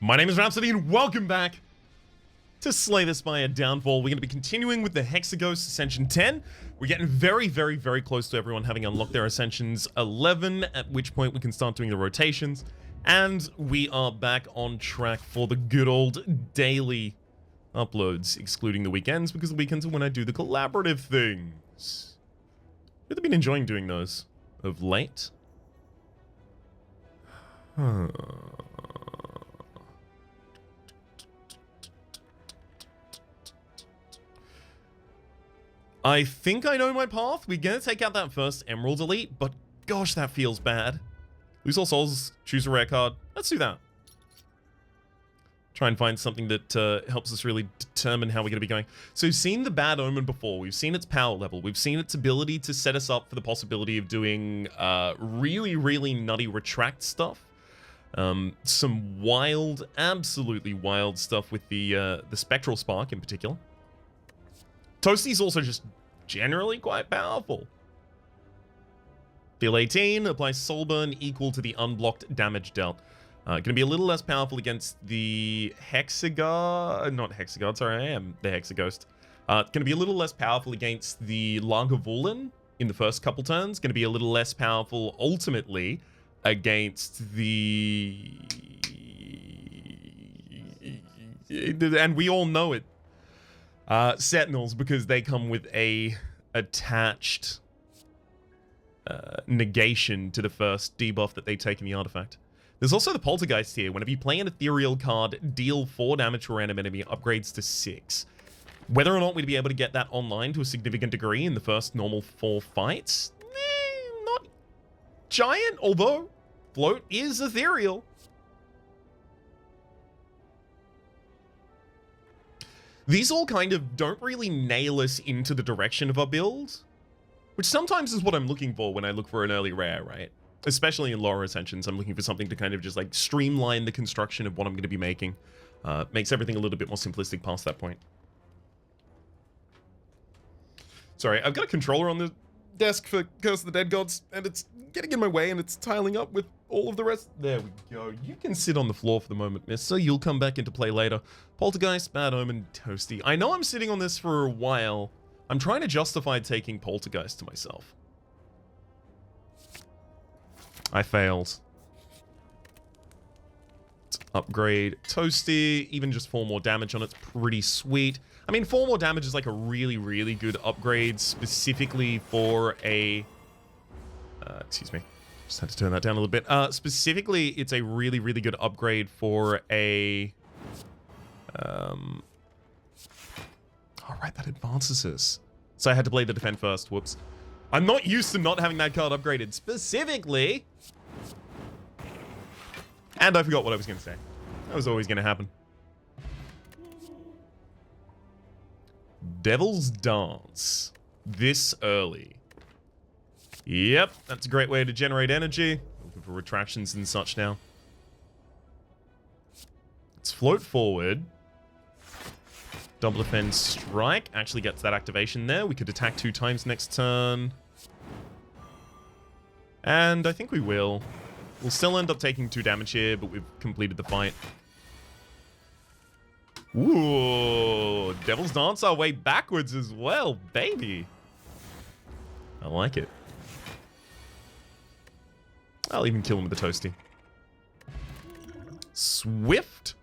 My name is Rhapsody and welcome back to Slay the Spire Downfall. We're going to be continuing with the Hexaghost Ascension 10. We're getting very, very, very close to everyone having unlocked their Ascensions 11, at which point we can start doing the rotations. And we are back on track for the good old daily uploads, excluding the weekends, because the weekends are when I do the collaborative things. Have you been enjoying doing those of late? I think I know my path. We're going to take out that first Emerald Elite, but gosh, that feels bad. Lose all souls, choose a rare card. Let's do that. Try and find something that helps us really determine how we're going to be going. So we've seen the Bad Omen before. We've seen its power level. We've seen its ability to set us up for the possibility of doing really, really nutty retract stuff. Some wild, absolutely wild stuff with the Spectral Spark in particular. Toasty's also just generally quite powerful. Deal 18, applies soul burn equal to the unblocked damage dealt. Going to be a little less powerful against the Hexaghost, I am the Hexaghost. Going to be a little less powerful against the Lagavulin in the first couple turns. Going to be a little less powerful ultimately against the... And we all know it. Sentinels, because they come with a attached negation to the first debuff that they take in the artifact. There's also the Poltergeist here. Whenever you play an ethereal card, deal 4 damage to a random enemy, upgrades to 6. Whether or not we'd be able to get that online to a significant degree in the first normal 4 fights, not giant, although float is ethereal. These all kind of don't really nail us into the direction of our build, which sometimes is what I'm looking for when I look for an early rare, right? Especially in lower Ascensions, I'm looking for something to kind of just like streamline the construction of what I'm going to be making. Makes everything a little bit more simplistic past that point. Sorry, I've got a controller on the desk for Curse of the Dead Gods, and it's getting in my way, and it's tiling up with all of the rest. There we go. You can sit on the floor for the moment, miss, so you'll come back into play later. Poltergeist, Bad Omen, Toasty. I know I'm sitting on this for a while. I'm trying to justify taking Poltergeist to myself. I failed. Let's upgrade Toasty. Even just 4 more damage on it's pretty sweet. I mean, 4 more damage is like a really, really good upgrade, specifically for a... excuse me. Just had to turn that down a little bit. Specifically, it's a really, really good upgrade for a... oh, right, that advances us. So I had to play the defend first. Whoops. I'm not used to not having that card upgraded. Specifically... And I forgot what I was going to say. That was always going to happen. Devil's Dance. This early. Yep, that's a great way to generate energy. Looking for retractions and such now. Let's float forward. Double defense strike. Actually gets that activation there. We could attack 2 times next turn. And I think we will. We'll still end up taking 2 damage here, but we've completed the fight. Ooh, Devil's Dance our way backwards as well, baby. I like it. I'll even kill him with the Toasty. Swift.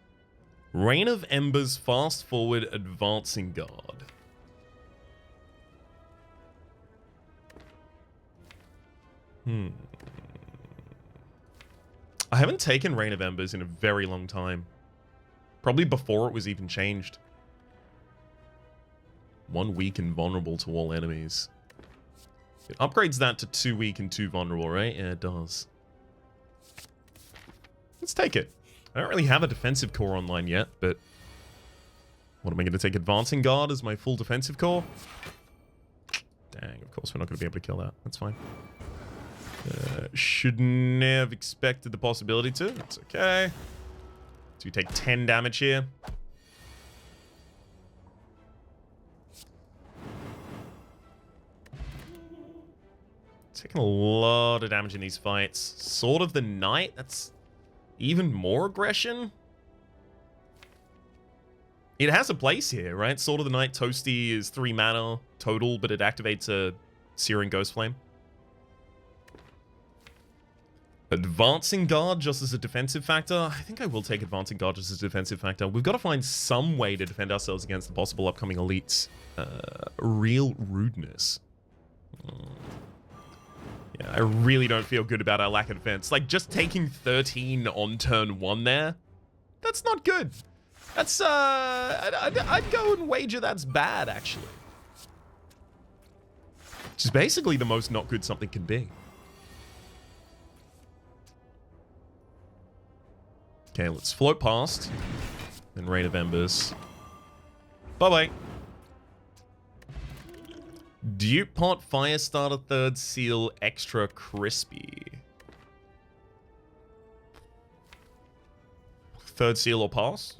Rain of Embers, fast forward, advancing guard. I haven't taken Rain of Embers in a very long time. Probably before it was even changed. 1 weak and vulnerable to all enemies. It upgrades that to 2 weak and 2 vulnerable, right? Yeah, it does. Let's take it. I don't really have a defensive core online yet, but... What am I going to take? Advancing Guard as my full defensive core? Dang, of course we're not going to be able to kill that. That's fine. Shouldn't have expected the possibility to. That's okay. So you take 10 damage here. Taking a lot of damage in these fights. Sword of the Night, that's even more aggression. It has a place here, right? Sword of the Night Toasty is 3 mana total, but it activates a Searing Ghost Flame. Advancing Guard just as a defensive factor? I think I will take Advancing Guard just as a defensive factor. We've got to find some way to defend ourselves against the possible upcoming elites. Real rudeness. Yeah, I really don't feel good about our lack of defense. Like, just taking 13 on turn 1 there, that's not good. That's, I'd go and wager that's bad, actually. Which is basically the most not good something can be. Okay, let's float past. Then Rain of Embers. Bye-bye. Dupe Pot Firestarter 3rd Seal Extra Crispy. 3rd Seal or pass?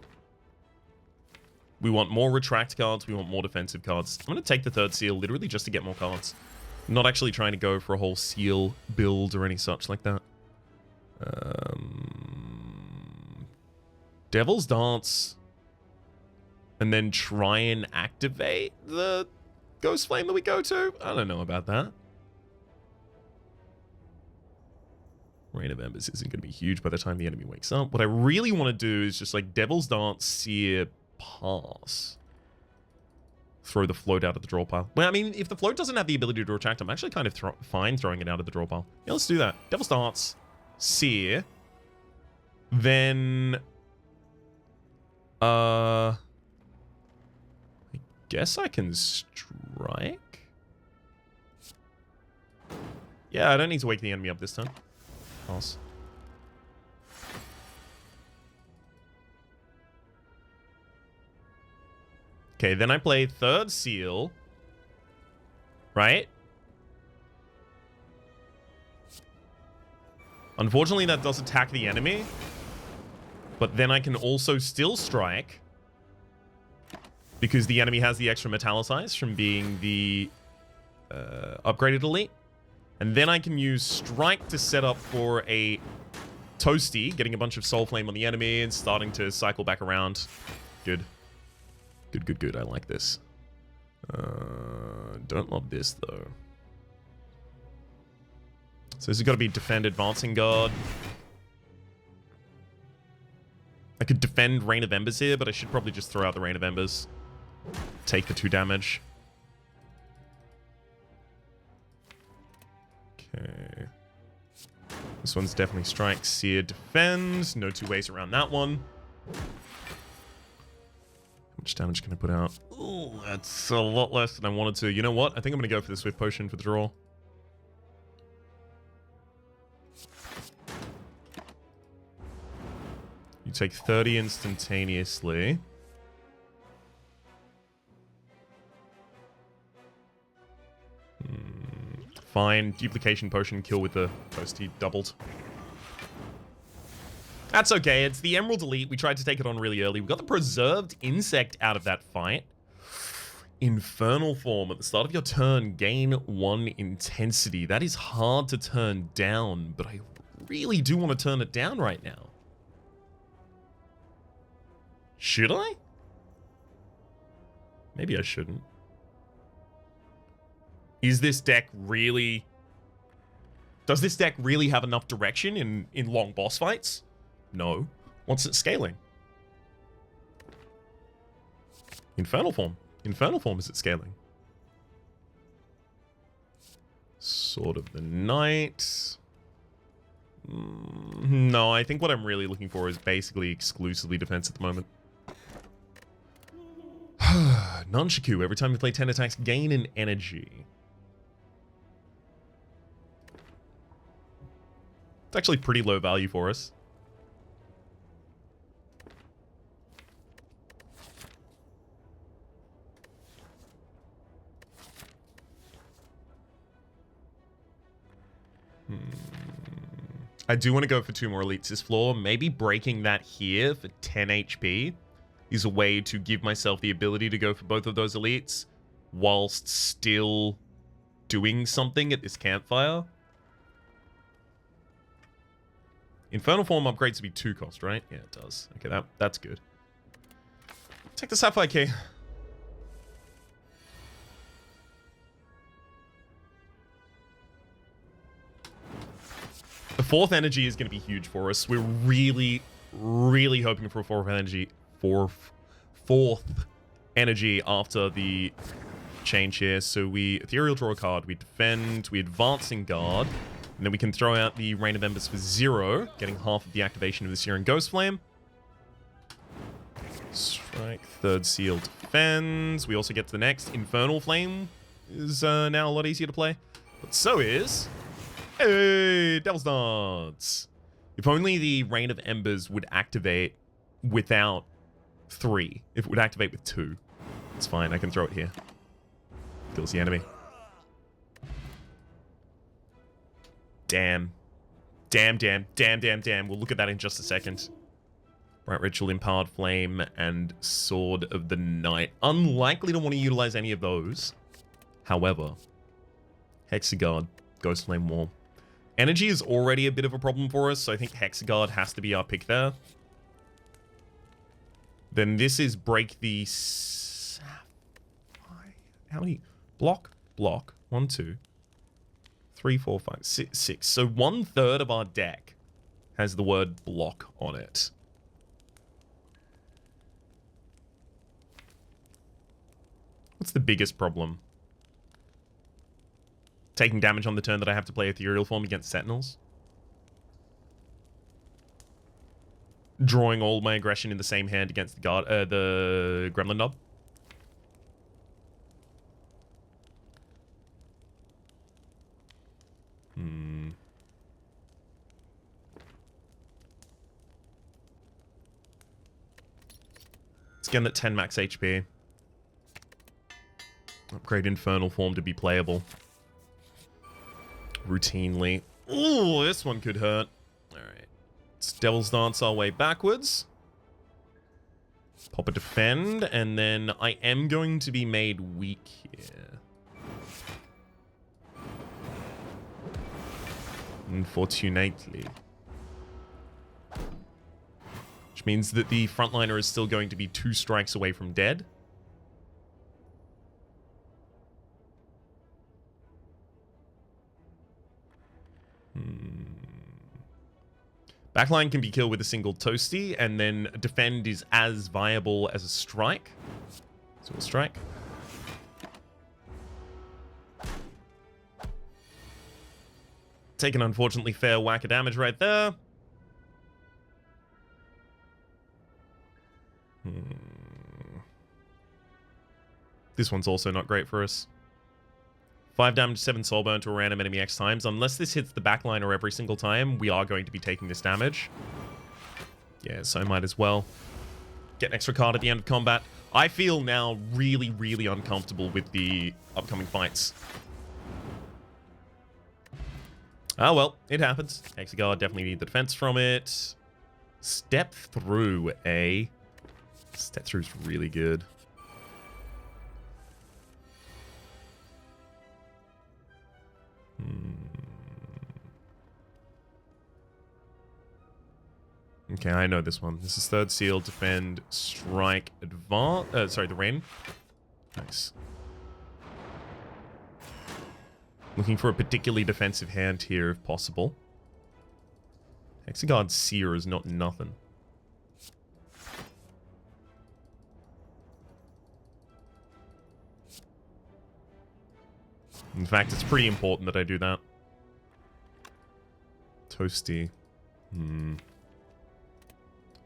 We want more retract cards, we want more defensive cards. I'm going to take the 3rd Seal literally just to get more cards. I'm not actually trying to go for a whole seal build or any such like that. Devil's Dance. And then try and activate the Ghost Flame that we go to? I don't know about that. Rain of Embers isn't going to be huge by the time the enemy wakes up. What I really want to do is just like Devil's Dance, Sear, pass. Throw the float out of the draw pile. Well, I mean, if the float doesn't have the ability to retract, I'm actually kind of fine throwing it out of the draw pile. Yeah, let's do that. Devil's Dance, Sear. Then... I guess I can strike? Yeah, I don't need to wake the enemy up this time. Pass. Okay, then I play 3rd Seal. Right? Unfortunately, that does attack the enemy. But then I can also still strike. Because the enemy has the extra metallicize from being the upgraded elite. And then I can use strike to set up for a toasty, getting a bunch of soul flame on the enemy and starting to cycle back around. Good. Good, good, good. I like this. Don't love this, though. So this has got to be defend Advancing Guard. I could defend Rain of Embers here, but I should probably just throw out the Rain of Embers. Take the 2 damage. Okay. This one's definitely strike, sear, defend. No 2 ways around that one. How much damage can I put out? Ooh, that's a lot less than I wanted to. You know what? I think I'm going to go for the Swift Potion for the draw. You take 30 instantaneously. Fine. Duplication Potion, kill with the toasty doubled. That's okay. It's the Emerald Elite. We tried to take it on really early. We got the Preserved Insect out of that fight. Infernal Form. At the start of your turn, gain 1 intensity. That is hard to turn down, but I really do want to turn it down right now. Should I? Maybe I shouldn't. Is this deck really... Does this deck really have enough direction in long boss fights? No. What's it scaling? Infernal Form. Infernal Form is it scaling? Sword of the Night. No, I think what I'm really looking for is basically exclusively defense at the moment. Nunchaku. Every time you play 10 attacks, gain an energy. It's actually pretty low value for us. I do want to go for 2 more elites this floor. Maybe breaking that here for 10 HP is a way to give myself the ability to go for both of those elites whilst still doing something at this campfire. Infernal Form upgrades to be 2 cost, right? Yeah, it does. Okay, that's good. Take the Sapphire Key. The fourth energy is going to be huge for us. We're really, really hoping for a fourth energy after the change here. So we Ethereal draw a card, we defend, we advance in guard, and then we can throw out the Rain of Embers for 0, getting half of the activation of the Searing Ghost Flame. Strike, third seal, defends. We also get to the next. Infernal Flame is now a lot easier to play. But so is... Hey, Devil's Dance. If only the Rain of Embers would activate without 3. If it would activate with 2. It's fine, I can throw it here. Kills the enemy. Damn. Damn. We'll look at that in just a second. Bright Ritual, Empowered Flame, and Sword of the Night. Unlikely to want to utilize any of those. However, Hexagard, Ghost Flame Wall. Energy is already a bit of a problem for us, so I think Hexagard has to be our pick there. Then this is break the... How many? Block. 1, 2, 3, 4, 5, 6. So 1/3 of our deck has the word block on it. What's the biggest problem? Taking damage on the turn that I have to play Ethereal Form against Sentinels? Drawing all my aggression in the same hand against the guard, the Gremlin Knob? Let's get him at 10 max HP. Upgrade Infernal Form to be playable. Routinely. Ooh, this one could hurt. Alright. Let's Devil's Dance our way backwards. Pop a defend, and then I am going to be made weak here. Unfortunately. Which means that the frontliner is still going to be 2 strikes away from dead. Backline can be killed with a single toasty, and then defend is as viable as a strike. So we'll strike. Take an unfortunately fair whack of damage right there. This one's also not great for us. 5 damage, 7 soul burn to a random enemy X times. Unless this hits the backliner every single time, we are going to be taking this damage. Yeah, so I might as well get an extra card at the end of combat. I feel now really, really uncomfortable with the upcoming fights. Oh well, it happens. Hexagard definitely need the defense from it. Step through, eh? Step through's really good. Okay, I know this one. This is third seal, defend, strike, advance. Sorry, the rain. Nice. Looking for a particularly defensive hand here, if possible. Hexagard Seer is not nothing. In fact, it's pretty important that I do that. Toasty.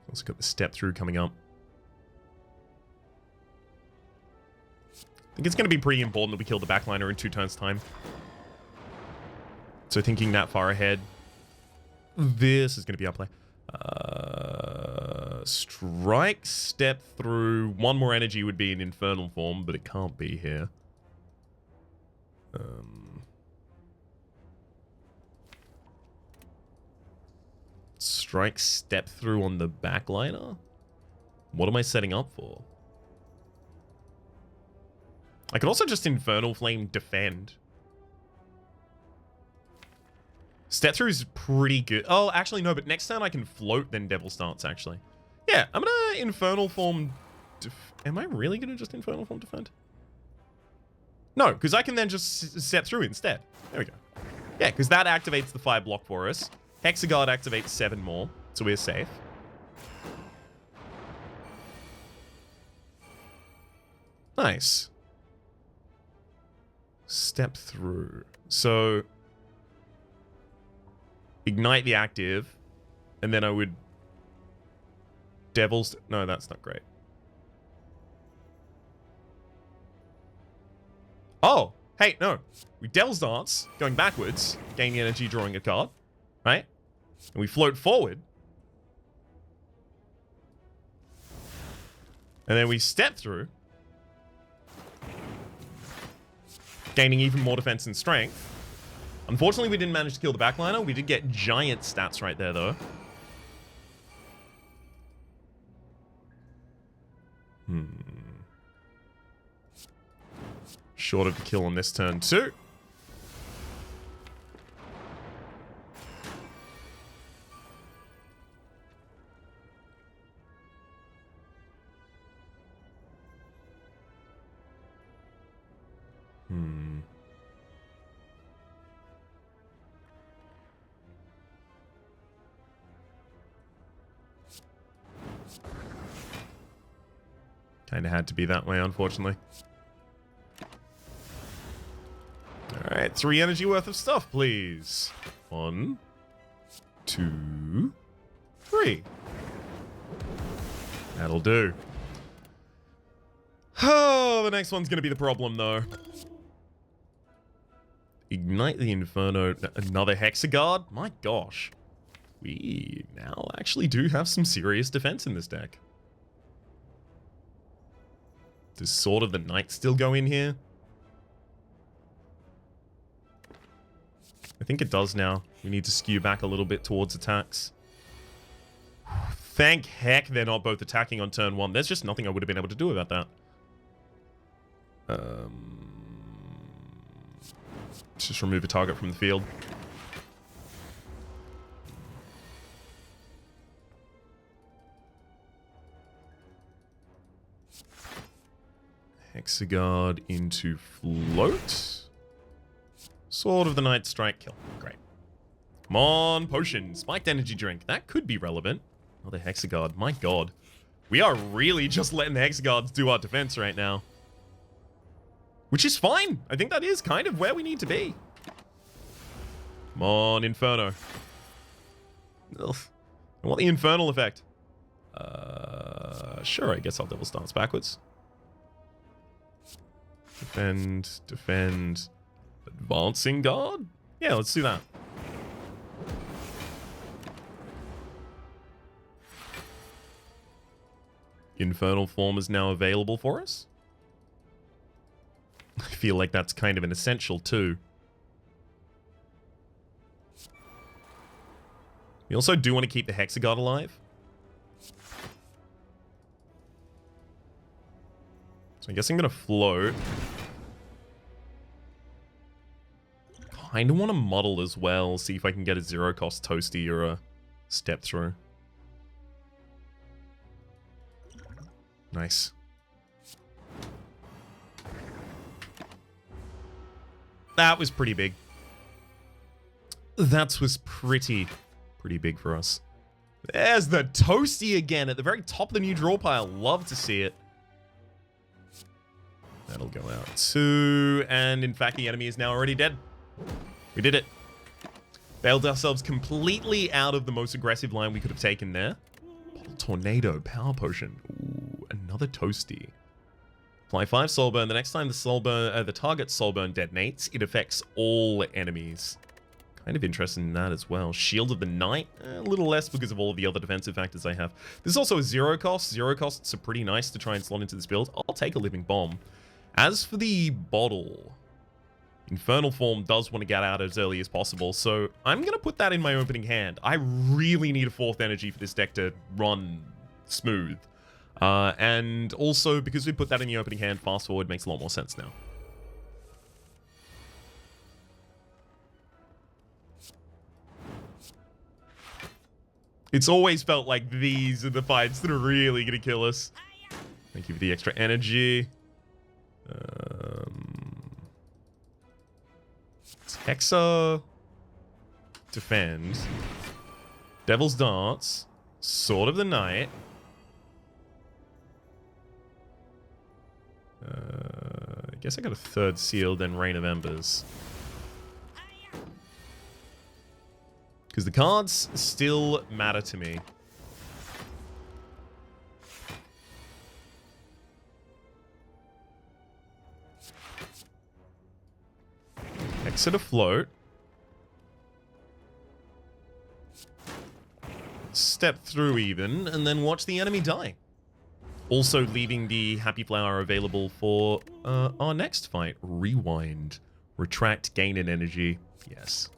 Also got the step through coming up. I think it's going to be pretty important that we kill the backliner in 2 turns' time. So thinking that far ahead, this is going to be our play. Strike, step through. 1 more energy would be an Infernal Form, but it can't be here. Strike, step through on the backliner? What am I setting up for? I could also just Infernal Flame defend. Step through is pretty good. Oh, actually no, but next turn I can float then Devil's Dance, actually. Yeah, I'm gonna Infernal Form Am I really going to just Infernal Form defend? No, because I can then just step through instead. There we go. Yeah, because that activates the 5 block for us. Hexagard activates 7 more, so we're safe. Nice. Step through. So, ignite the active, and then I would... Devil's... No, that's not great. Oh! Hey, no. We Devil's Dance, going backwards, gaining energy, drawing a card, right? And we float forward. And then we step through, gaining even more defense and strength. Unfortunately, we didn't manage to kill the backliner. We did get giant stats right there, though. Short of the kill on this turn, too. Kinda had to be that way, unfortunately. Alright, 3 energy worth of stuff, please. 1, 2, 3. That'll do. Oh, the next one's gonna be the problem, though. Ignite the Inferno. Another Hexagard? My gosh. We now actually do have some serious defense in this deck. Does Sword of the Knight still go in here? I think it does now. We need to skew back a little bit towards attacks. Thank heck they're not both attacking on turn 1. There's just nothing I would have been able to do about that. Just remove a target from the field. Hexagard into float. Sword of the Night strike kill. Great. Come on, potion. Spiked energy drink. That could be relevant. Another Hexagard. My god. We are really just letting the Hexagards do our defense right now. Which is fine. I think that is kind of where we need to be. Come on, Inferno. Ugh. I want the Infernal effect. Sure, I guess I'll Devil Stance backwards. Defend, defend, advancing guard? Yeah, let's do that. Infernal form is now available for us. I feel like that's kind of an essential too. We also do want to keep the Hexagard alive. So I guess I'm going to float. Kind of want to muddle as well. See if I can get a 0-cost Toasty or a step through. Nice. That was pretty big. That was pretty big for us. There's the Toasty again at the very top of the new draw pile. Love to see it. That'll go out too. And in fact, the enemy is now already dead. We did it. Bailed ourselves completely out of the most aggressive line we could have taken there. Tornado, Power Potion. Ooh, another Toasty. Fly 5 Soulburn. The next time the target Soulburn detonates, it affects all enemies. Kind of interested in that as well. Shield of the Night, a little less because of all of the other defensive factors I have. There's also a 0-cost. 0 costs are pretty nice to try and slot into this build. I'll take a Living Bomb. As for the bottle, Infernal Form does want to get out as early as possible, so I'm going to put that in my opening hand. I really need a 4th energy for this deck to run smooth. And also, because we put that in the opening hand, fast forward makes a lot more sense now. It's always felt like these are the fights that are really going to kill us. Thank you for the extra energy. It's Hexa. Defend. Devil's Darts. Sword of the Night. I guess I got a third seal, then Rain of Embers. Because the cards still matter to me. Exit afloat. Step through even, and then watch the enemy die. Also leaving the Happy Flower available for our next fight. Rewind. Retract, gain in energy. Yes.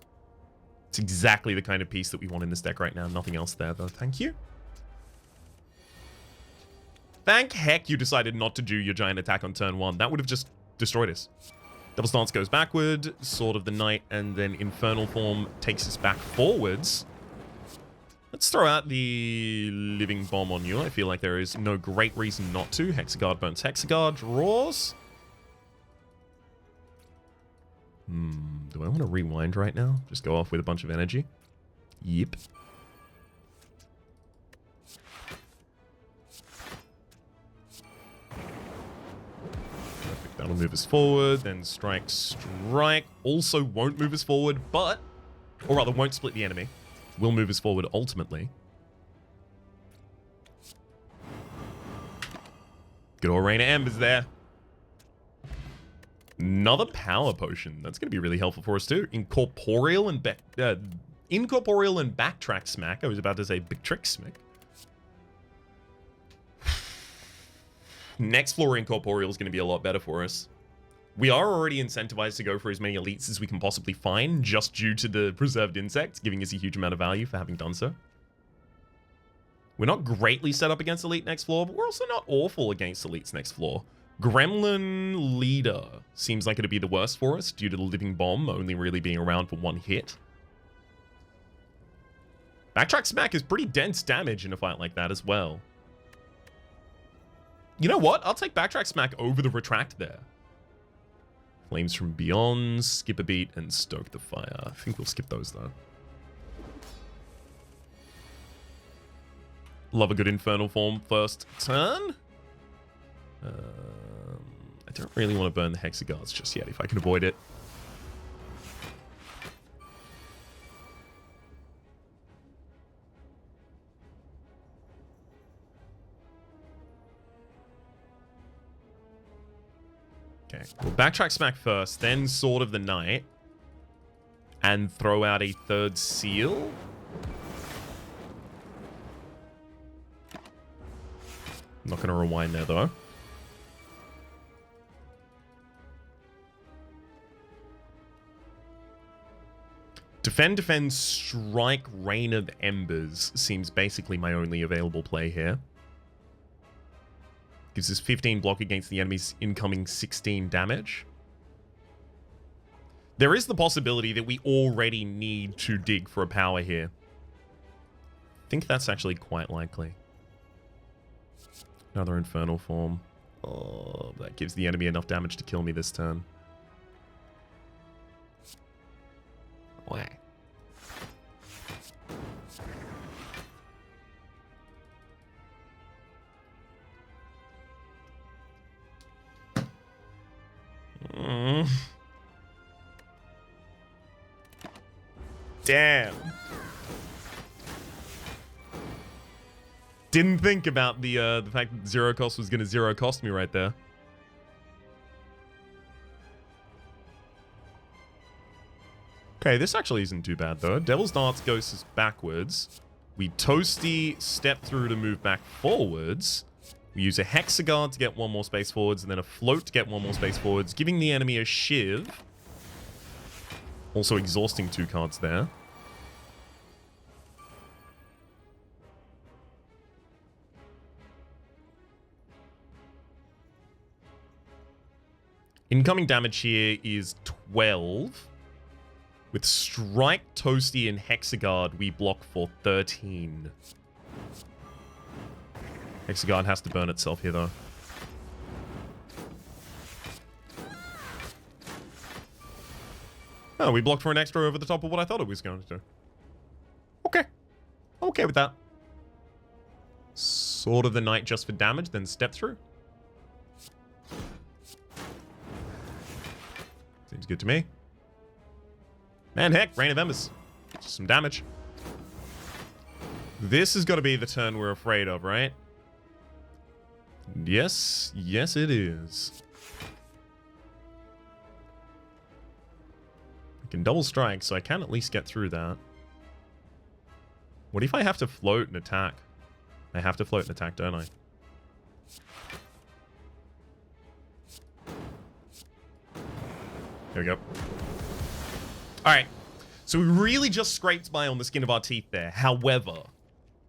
It's exactly the kind of piece that we want in this deck right now. Nothing else there, though. Thank you. Thank heck you decided not to do your giant attack on turn 1. That would have just destroyed us. Double Stance goes backward. Sword of the Night, and then Infernal Form takes us back forwards. Let's throw out the Living Bomb on you. I feel like there is no great reason not to. Hexaguard burns Hexaguard. Draws. Do I want to rewind right now? Just go off with a bunch of energy? Yep. Perfect. That'll move us forward. Then strike, strike. Also won't move us forward, but... Or rather, won't split the enemy. Will move us forward ultimately. Good old Reina Embers there. Another power potion. That's going to be really helpful for us too. Incorporeal and backtrack smack. I was about to say big trick smack. Next floor Incorporeal is going to be a lot better for us. We are already incentivized to go for as many elites as we can possibly find, just due to the preserved insects, giving us a huge amount of value for having done so. We're not greatly set up against elite next floor, but we're also not awful against elites next floor. Gremlin Leader seems like it'd be the worst for us, due to the Living Bomb only really being around for one hit. Backtrack Smack is pretty dense damage in a fight like that as well. You know what? I'll take Backtrack Smack over the Retract there. Flames from Beyond, skip a beat, and stoke the fire. I think we'll skip those, though. Love a good Infernal Form first turn. I don't really want to burn the Hexaguards just yet, if I can avoid it. Okay, we'll backtrack smack first, then Sword of the Night, and throw out a third seal. I'm not going to rewind there, though. Defend, defend, strike, Rain of Embers seems basically my only available play here. Gives us 15 block against the enemy's incoming 16 damage. There is the possibility that we already need to dig for a power here. I think that's actually quite likely. Another Infernal Form. Oh, that gives the enemy enough damage to kill me this turn. Why? Damn. Didn't think about the fact that zero cost was going to zero cost me right there. Okay, this actually isn't too bad though. Devil's Darts goes us backwards. We Toasty step through to move back forwards. We use a Hexaguard to get one more space forwards, and then a Float to get one more space forwards, giving the enemy a Shiv. Also exhausting 2 cards there. Incoming damage here is 12. With Strike, Toasty, and Hexaguard, we block for 13. Hexaguard has to burn itself here, though. Oh, we blocked for an extra over the top of what I thought it was going to do. Okay. I'm okay with that. Sword of the Night just for damage, then step through. Seems good to me. Man, heck, Rain of Embers. Just some damage. This has got to be the turn we're afraid of, right? Yes. Yes, it is. I can double strike, so I can at least get through that. What if I have to float and attack? I have to float and attack, don't I? There we go. Alright. So we really just scraped by on the skin of our teeth there. However,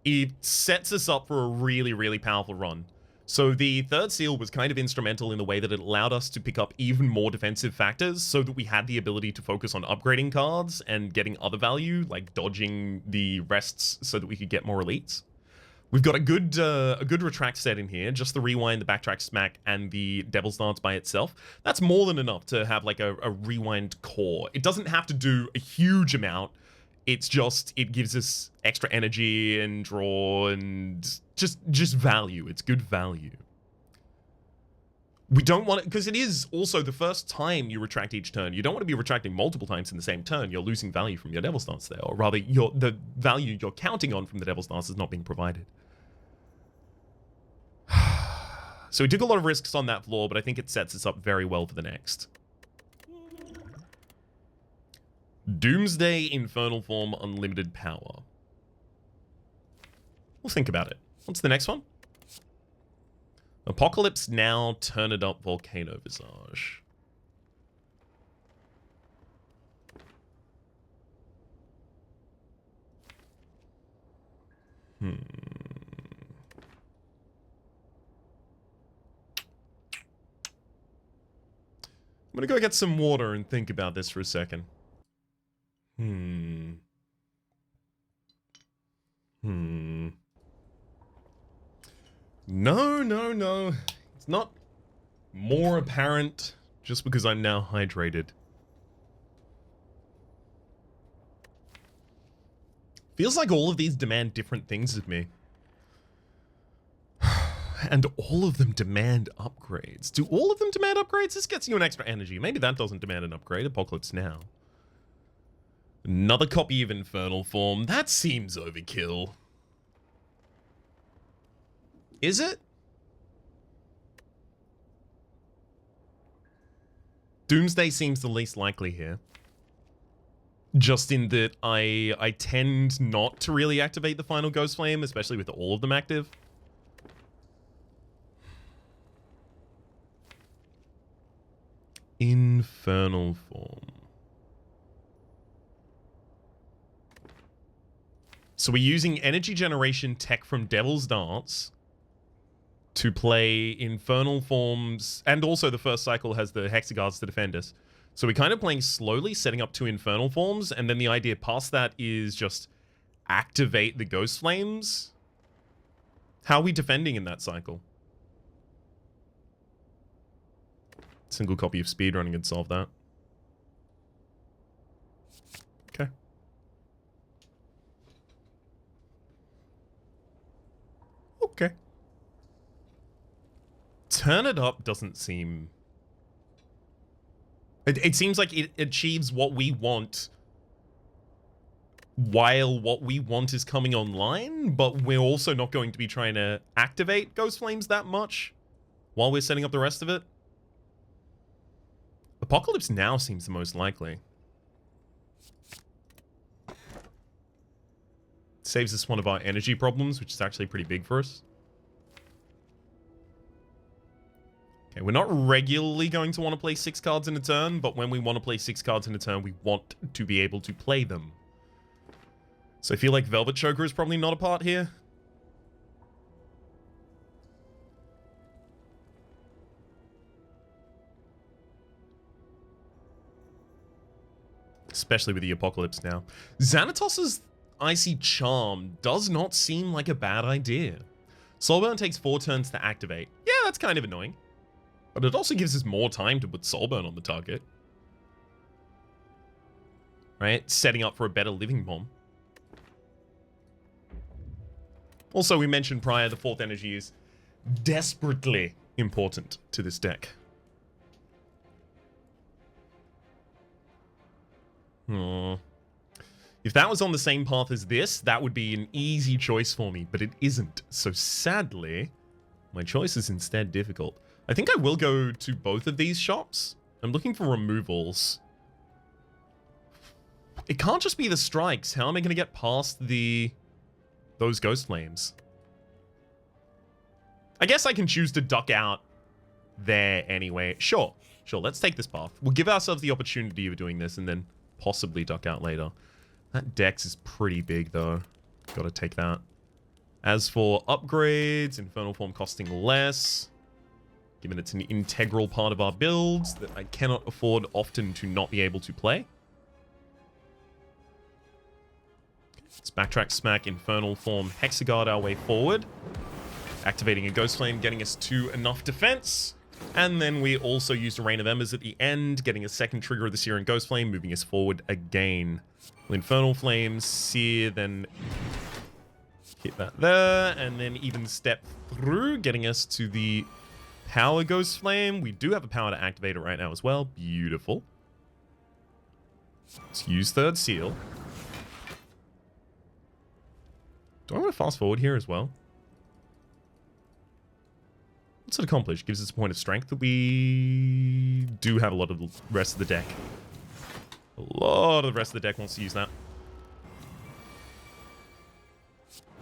it sets us up for a really, really powerful run. So the third seal was kind of instrumental in the way that it allowed us to pick up even more defensive factors so that we had the ability to focus on upgrading cards and getting other value, like dodging the rests so that we could get more elites. We've got a good retract set in here, just the rewind, the backtrack smack, and the Devil's Dance by itself. That's more than enough to have like a rewind core. It doesn't have to do a huge amount. It's just, it gives us extra energy and draw and just value. It's good value. We don't want it, because it is also the first time you retract each turn. You don't want to be retracting multiple times in the same turn. You're losing value from your Devil's Dance there, or rather, the value you're counting on from the Devil's Dance is not being provided. So we took a lot of risks on that floor, but I think it sets us up very well for the next. Doomsday Infernal Form, Unlimited Power. We'll think about it. What's the next one? Apocalypse Now, Turn It Up, Volcano Visage. I'm gonna go get some water and think about this for a second. No. It's not more apparent just because I'm now hydrated. Feels like all of these demand different things of me. And all of them demand upgrades. Do all of them demand upgrades? This gets you an extra energy. Maybe that doesn't demand an upgrade. Apocalypse Now. Another copy of Infernal Form. That seems overkill. Is it? Doomsday seems the least likely here. Just in that I tend not to really activate the final Ghost Flame, especially with all of them active. Infernal Form. So we're using energy generation tech from Devil's Dance to play Infernal Forms, and also the first cycle has the Hexaguards to defend us. So we're kind of playing slowly, setting up 2 Infernal Forms, and then the idea past that is just activate the Ghost Flames. How are we defending in that cycle? Single copy of Speedrunning can solve that. Okay. Okay. Turn It Up doesn't seem... It seems like it achieves what we want while what we want is coming online, but we're also not going to be trying to activate Ghost Flames that much while we're setting up the rest of it. Apocalypse Now seems the most likely. Saves us one of our energy problems, which is actually pretty big for us. Okay, we're not regularly going to want to play 6 cards in a turn, but when we want to play 6 cards in a turn, we want to be able to play them. So I feel like Velvet Choker is probably not a part here. Especially with the Apocalypse Now. Xanatos's Icy Charm does not seem like a bad idea. Soulburn takes 4 turns to activate. Yeah, that's kind of annoying. But it also gives us more time to put Soulburn on the target. right? Setting up for a better living bomb. Also, we mentioned prior, the 4th energy is desperately important to this deck. If that was on the same path as this, that would be an easy choice for me, but it isn't. So sadly, my choice is instead difficult. I think I will go to both of these shops. I'm looking for removals. It can't just be the strikes. How am I going to get past those ghost flames? I guess I can choose to duck out there anyway. Sure, let's take this path. We'll give ourselves the opportunity of doing this and then possibly duck out later. That dex is pretty big, though. Gotta take that. As for upgrades, Infernal Form costing less, given it's an integral part of our builds that I cannot afford often to not be able to play. Let's backtrack, smack, Infernal Form, Hexaguard our way forward. Activating a Ghost Flame, getting us to enough defense. And then we also used a Rain of Embers at the end, getting a second trigger of the Seer and Ghost Flame, moving us forward again. Infernal Flame, Seer, then hit that there, and then even step through, getting us to the Power Ghost Flame. We do have a power to activate it right now as well. Beautiful. Let's use Third Seal. Do I want to fast forward here as well? What's it accomplish? Gives us a point of strength that we do have a lot of the rest of the deck. A lot of the rest of the deck wants to use that.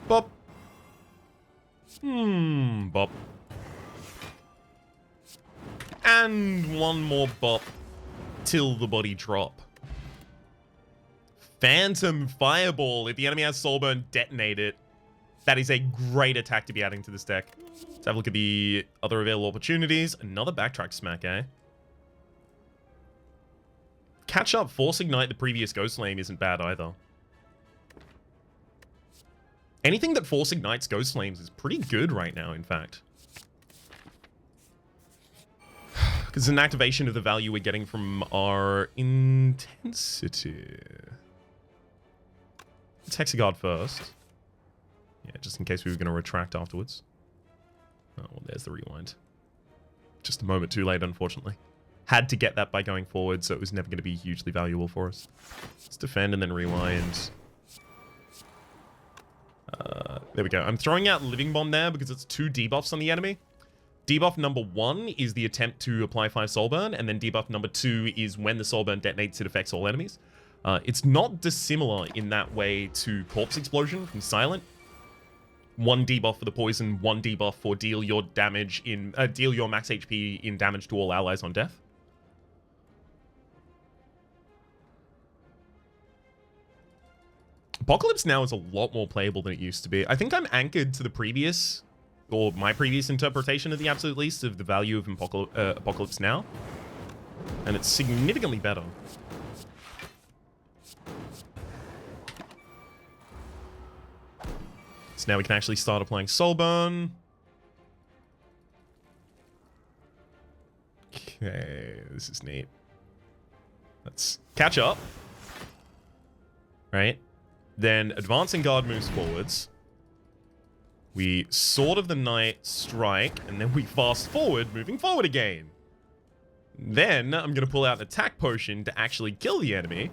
Bop. Bop. And one more bop till the body drop. Phantom Fireball. If the enemy has Soulburn, detonate it. That is a great attack to be adding to this deck. Let's have a look at the other available opportunities. Another backtrack smack, eh? Catch up, Force Ignite the previous Ghost Flame isn't bad either. Anything that Force Ignites Ghost Flames is pretty good right now, in fact. Because it's an activation of the value we're getting from our intensity. Let's Hexaguard first. Yeah, just in case we were going to retract afterwards. Oh, well, there's the rewind. Just a moment too late, unfortunately. Had to get that by going forward, so it was never going to be hugely valuable for us. Let's defend and then rewind. There we go. I'm throwing out Living Bomb there because it's 2 debuffs on the enemy. Debuff number 1 is the attempt to apply 5 Soulburn, and then debuff number 2 is when the Soulburn detonates, it affects all enemies. It's not dissimilar in that way to Corpse Explosion from Silent. 1 debuff for the poison, 1 debuff for deal your damage in deal your max HP in damage to all allies on death. Apocalypse now is a lot more playable than it used to be. I think I'm anchored to the previous, or my previous interpretation at the absolute least, of the value of Apocalypse now. And it's significantly better. So now we can actually start applying Soulburn. Okay, this is neat. Let's catch up. Right? Then Advancing Guard moves forwards. We Sword of the Night strike, and then we fast forward, moving forward again. Then I'm going to pull out an attack potion to actually kill the enemy,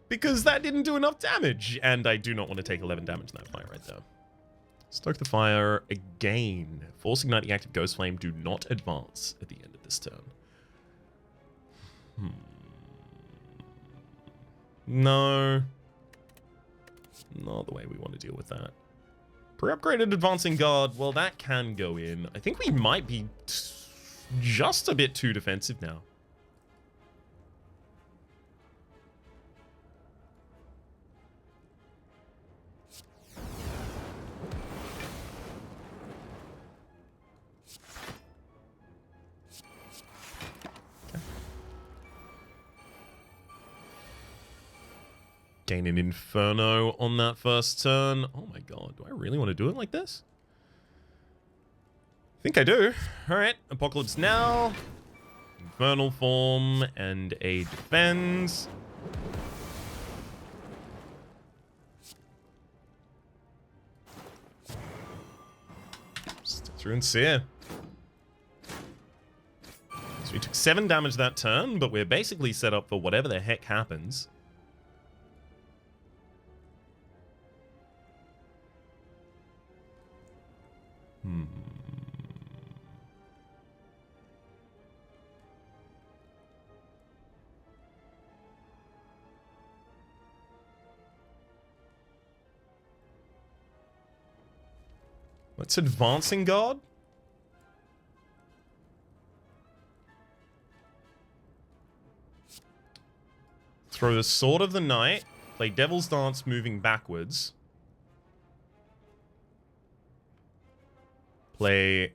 because that didn't do enough damage, and I do not want to take 11 damage in that fight right there. Stoke the fire again. Force Ignite the active Ghost Flame. Do not advance at the end of this turn. No. Not the way we want to deal with that. Pre-upgraded Advancing Guard. Well, that can go in. I think we might be just a bit too defensive now. Gain an Inferno on that first turn. Oh my god, do I really want to do it like this? I think I do. Alright, Apocalypse now. Infernal Form and a defense. through and sear. So we took 7 damage that turn, but we're basically set up for whatever the heck happens. Let's advancing guard. Throw the Sword of the Night. Play Devil's Dance moving backwards. Play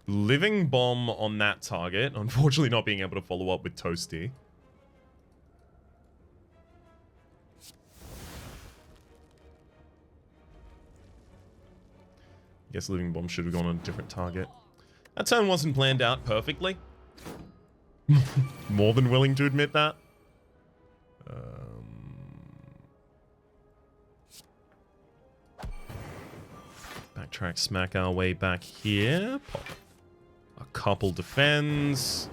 Living Bomb on that target. Unfortunately not being able to follow up with Toasty. Guess Living Bomb should have gone on a different target. That turn wasn't planned out perfectly. More than willing to admit that. Backtrack, smack our way back here. Pop a couple defends.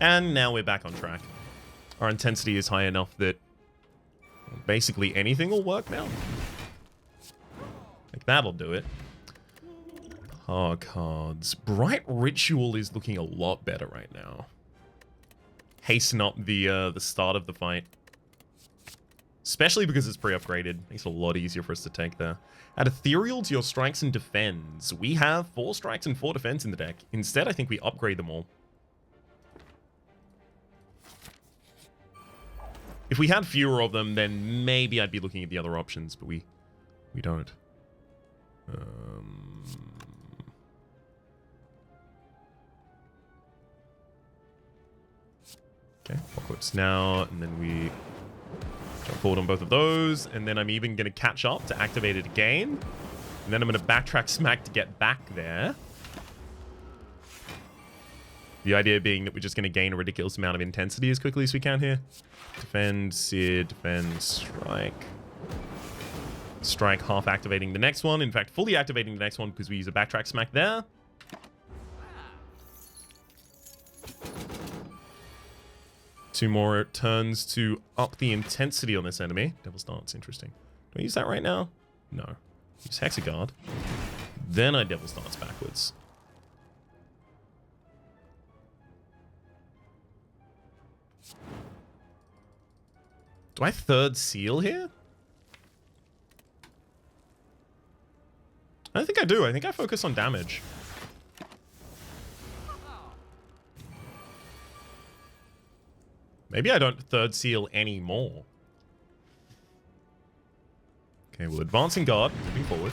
And now we're back on track. Our intensity is high enough that basically anything will work now. Like, that'll do it. Cards. Bright Ritual is looking a lot better right now. Hasten up the start of the fight. Especially because it's pre-upgraded. Makes it a lot easier for us to take there. Add Ethereal to your strikes and defends. We have 4 strikes and 4 defense in the deck. Instead, I think we upgrade them all. If we had fewer of them, then maybe I'd be looking at the other options, but we don't. Okay, Apocalypse now, and then we jump forward on both of those, and then I'm even going to catch up to activate it again, and then I'm going to backtrack smack to get back there. The idea being that we're just going to gain a ridiculous amount of intensity as quickly as we can here. Defend, sear, defend, strike. Strike, half activating the next one. In fact, fully activating the next one because we use a backtrack smack there. Two more turns to up the intensity on this enemy. Devil's Dance, interesting. Do I use that right now? No. Use Hexaguard. Then I Devil's Dance backwards. Do I third seal here? I don't think I do. I think I focus on damage. Maybe I don't third seal anymore. Okay, well, advancing guard, moving forward.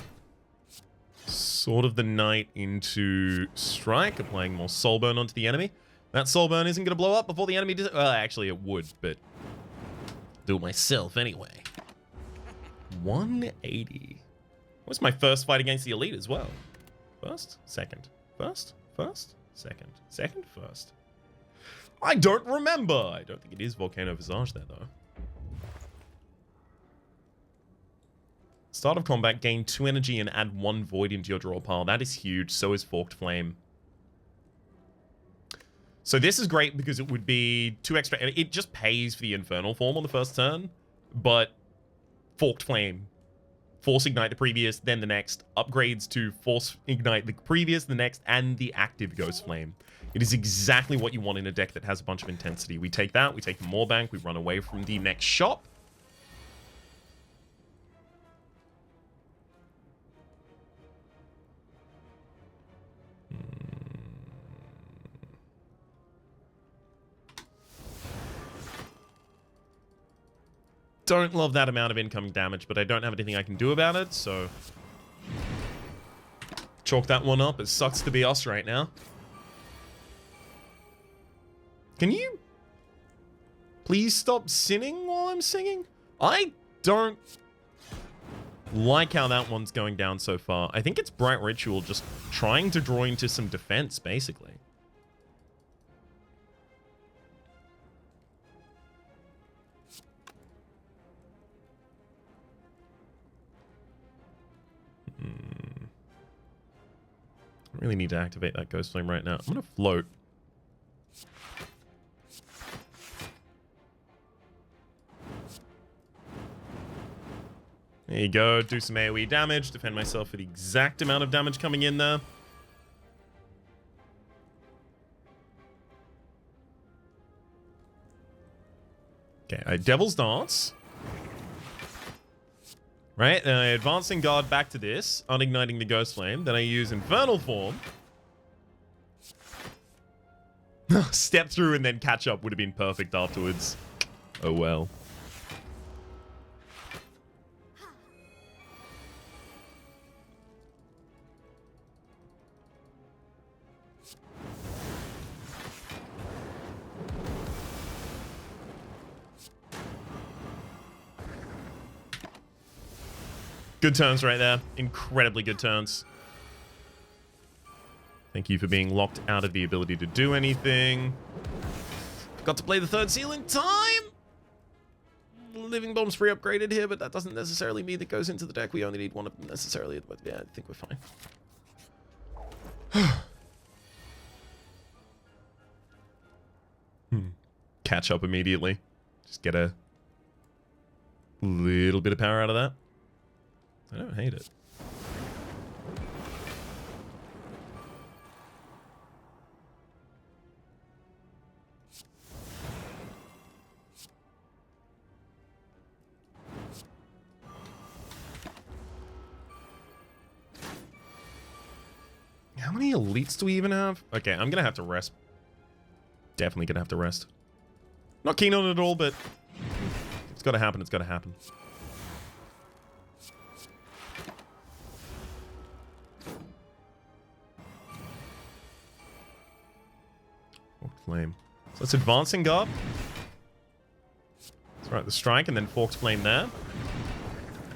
Sword of the Night into strike, applying more soul burn onto the enemy. That soul burn isn't going to blow up before the enemy does. Well, actually, it would, but do it myself anyway. 180. What's my first fight against the elite as well? First, second, first, second, second, first. I don't remember. I don't think it is Volcano Visage there, though. Start of combat, gain 2 energy and add 1 void into your draw pile. That is huge. So is Forked Flame. So this is great because it would be 2 extra. It just pays for the Infernal form on the first turn, but Forked Flame, Force Ignite the previous, then the next, upgrades to Force Ignite the previous, the next, and the active Ghost Flame. It is exactly what you want in a deck that has a bunch of intensity. We take that, we take the More Bank, we run away from the next shop. Don't love that amount of incoming damage, but I don't have anything I can do about it, so chalk that one up. It sucks to be us right now. Can you please stop sinning while I'm singing? I don't like how that one's going down so far. I think it's Bright Ritual just trying to draw into some defense, basically. I really need to activate that Ghost Flame right now. I'm going to float. There you go. Do some AoE damage. Defend myself for the exact amount of damage coming in there. Okay, Devil's Dance. Right, then I Advancing Guard back to this, unigniting the Ghost Flame. Then I use Infernal Form. Step through and then catch up would have been perfect afterwards. Oh well. Good turns right there. Incredibly good turns. Thank you for being locked out of the ability to do anything. Got to play the third seal in time. Living Bomb's free upgraded here, but that doesn't necessarily mean it goes into the deck. We only need one of them necessarily, but yeah, I think we're fine. Catch up immediately. Just get a little bit of power out of that. I don't hate it. How many elites do we even have? Okay, I'm gonna have to rest. Definitely gonna have to rest. Not keen on it at all, but it's gotta happen, it's gotta happen. Flame. So it's Advancing Guard. That's right, the Strike and then Forked Flame there.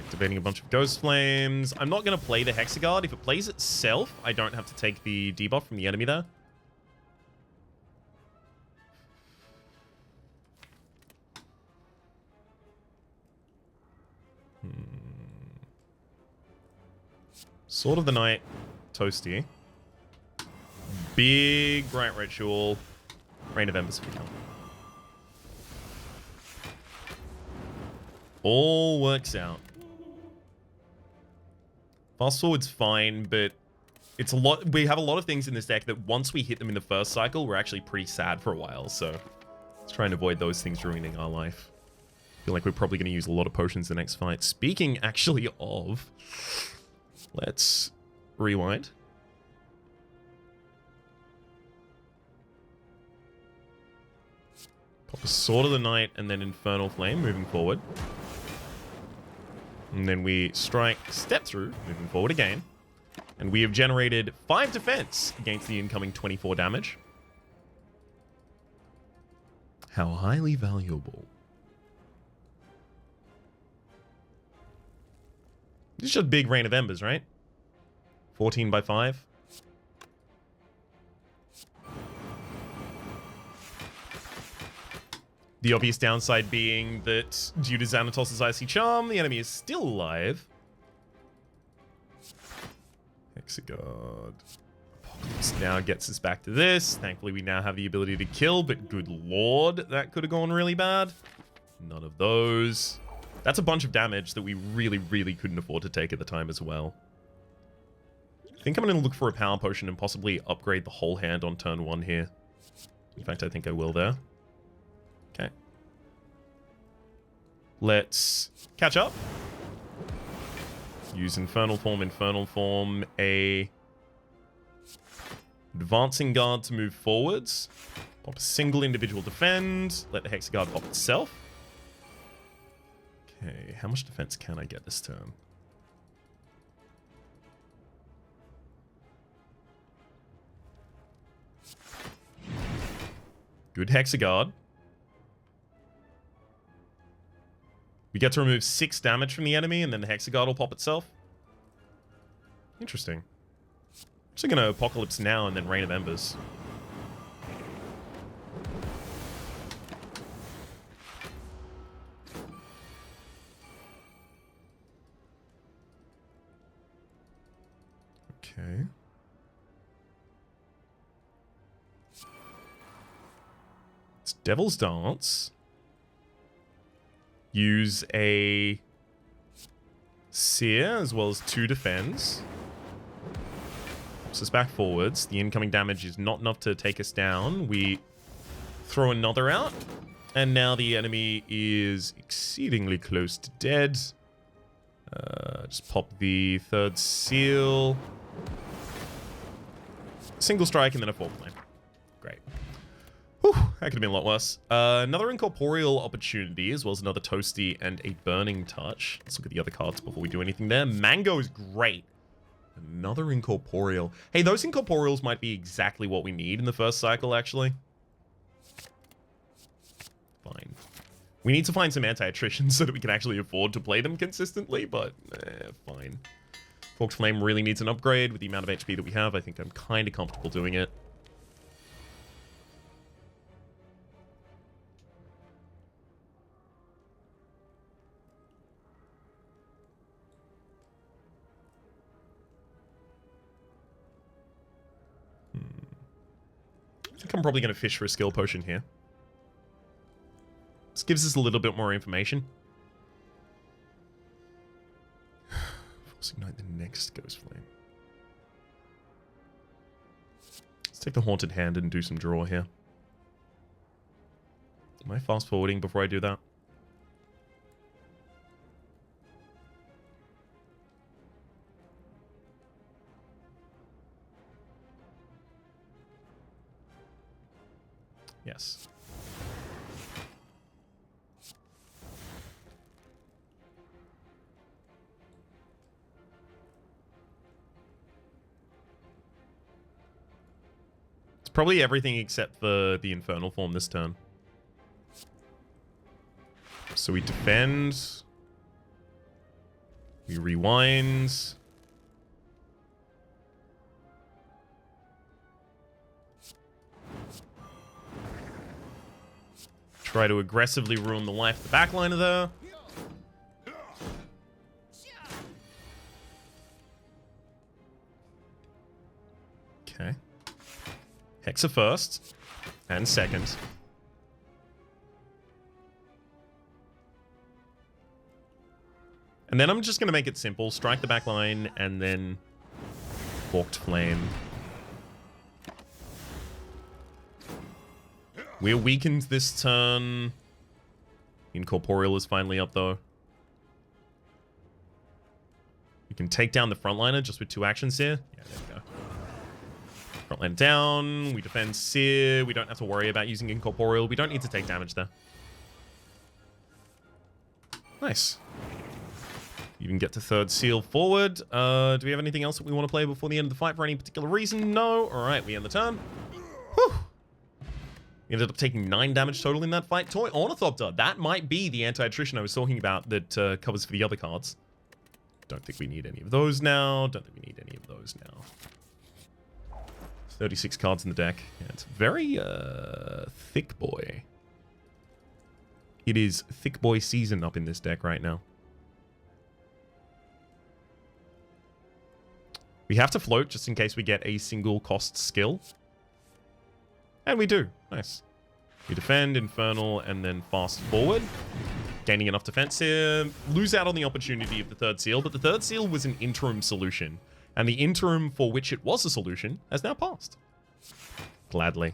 Activating a bunch of Ghost Flames. I'm not going to play the Hexagard. If it plays itself, I don't have to take the debuff from the enemy there. Sword of the Night. Toasty. Big Bright Ritual. Rain of Embers if we can. All works out. Fast forward's fine, but it's a lot. We have a lot of things in this deck that once we hit them in the first cycle, we're actually pretty sad for a while. So let's try and avoid those things ruining our life. I feel like we're probably going to use a lot of potions the next fight. Speaking actually of, let's rewind. Pop a Sword of the Night and then Infernal Flame moving forward. And then we strike, step through, moving forward again. And we have generated 5 defense against the incoming 24 damage. How highly valuable. This is just big Rain of Embers, right? 14 by 5. The obvious downside being that due to Xanatos' Icy Charm, the enemy is still alive. Hexagard. Apocalypse now gets us back to this. Thankfully, we now have the ability to kill, but good lord, that could have gone really bad. None of those. That's a bunch of damage that we really, really couldn't afford to take at the time as well. I think I'm going to look for a power potion and possibly upgrade the whole hand on turn 1 here. In fact, I think I will there. Okay. Let's catch up. Use Infernal Form, a Advancing Guard to move forwards. Pop a single individual defend. Let the Hexagard pop itself. Okay, how much defense can I get this turn? Good Hexagard. We get to remove 6 damage from the enemy, and then the Hexagard will pop itself. Interesting. I'm actually going to Apocalypse now and then Rain of Embers. Okay. Devil's Dance. Use a Seer as well as 2 defense. Pops us back forwards. The incoming damage is not enough to take us down. We throw another out. And now the enemy is exceedingly close to dead. Just pop the 3rd seal. Single strike and then a 4th flame. Great. Whew, that could have been a lot worse. Another incorporeal opportunity, as well as another toasty and a burning touch. Let's look at the other cards before we do anything there. Mango is great. Another incorporeal. Hey, those incorporeals might be exactly what we need in the first cycle, actually. Fine. We need to find some anti-attrition so that we can actually afford to play them consistently, but fine. Forked Flame really needs an upgrade with the amount of HP that we have. I think I'm kind of comfortable doing it. I think I'm probably going to fish for a skill potion here. This gives us a little bit more information. Force Ignite the next Ghost Flame. Let's take the Haunted Hand and do some draw here. Am I fast forwarding before I do that? Yes. It's probably everything except for the Infernal form this turn. So we defend. We rewind. Try to aggressively ruin the life of the backliner there. Okay. Hexa first. And second. And then I'm just going to make it simple. Strike the backline and then Forked Flame. We're weakened this turn. Incorporeal is finally up, though. We can take down the frontliner just with 2 actions here. Yeah, there we go. Frontline down. We defend Seer. We don't have to worry about using Incorporeal. We don't need to take damage there. Nice. Even get to 3rd seal forward. Do we have anything else that we want to play before the end of the fight for any particular reason? No. All right, we end the turn. Whew. We ended up taking 9 damage total in that fight. Toy Ornithopter. That might be the anti-attrition I was talking about that covers for the other cards. Don't think we need any of those now. Don't think we need any of those now. 36 cards in the deck. Yeah, it's very thick boy. It is thick boy season up in this deck right now. We have to float just in case we get a single cost skill. And we do. Nice. We defend, Infernal, and then fast forward. Gaining enough defense here. Lose out on the opportunity of the 3rd seal, but the 3rd seal was an interim solution. And the interim for which it was a solution has now passed. Gladly.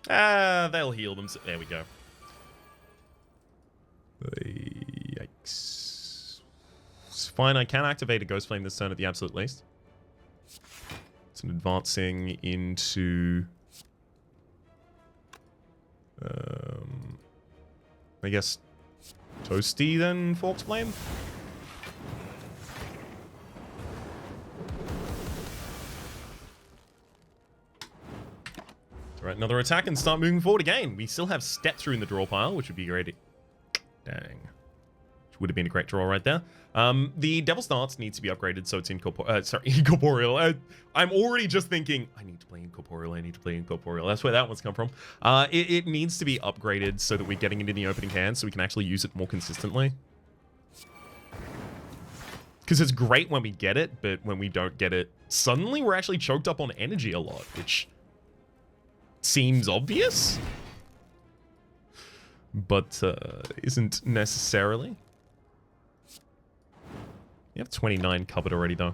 They'll heal them. There we go. Yikes. It's fine, I can activate a Ghost Flame this turn at the absolute least. So advancing into... I guess... Toasty then, Forked Flame? Alright, another attack and start moving forward again. We still have Step Through in the draw pile, which would be great. Dang. Which would have been a great draw right there. The Devil's Dance needs to be upgraded, so it's incorporeal. I'm already just thinking, I need to play incorporeal, I need to play incorporeal. That's where that one's come from. It needs to be upgraded so that we're getting it in the opening hand so we can actually use it more consistently. Because it's great when we get it, but when we don't get it, suddenly we're actually choked up on energy a lot, which seems obvious, but isn't necessarily. You have 29 covered already, though.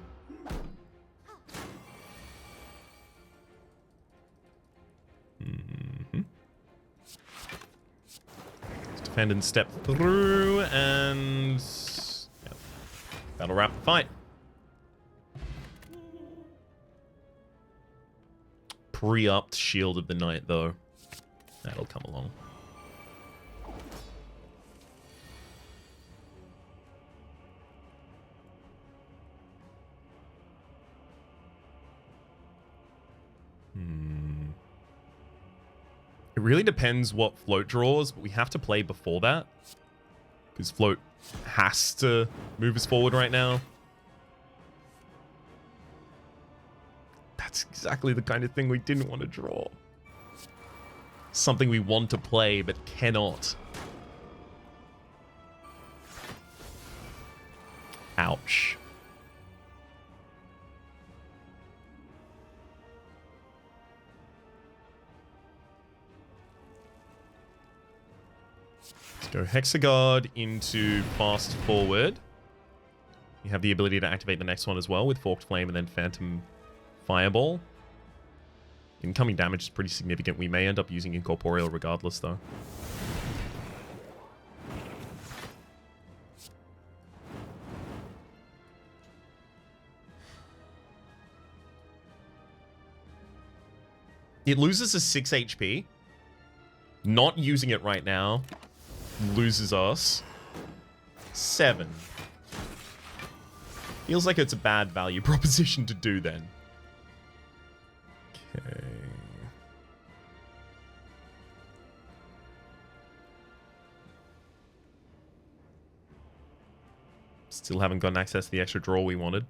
Let's defend and step through, and yep, that'll wrap the fight. Pre-upped Shield of the Night, though. That'll come along. It really depends what float draws, but we have to play before that. Because float has to move us forward right now. That's exactly the kind of thing we didn't want to draw. Something we want to play, but cannot. Ouch. Go Hexagard into fast forward. You have the ability to activate the next one as well with Forked Flame and then Phantom Fireball. Incoming damage is pretty significant. We may end up using Incorporeal regardless, though. It loses a 6 HP. Not using it right now loses us 7. Feels like it's a bad value proposition to do then. Okay. Still haven't gotten access to the extra draw we wanted.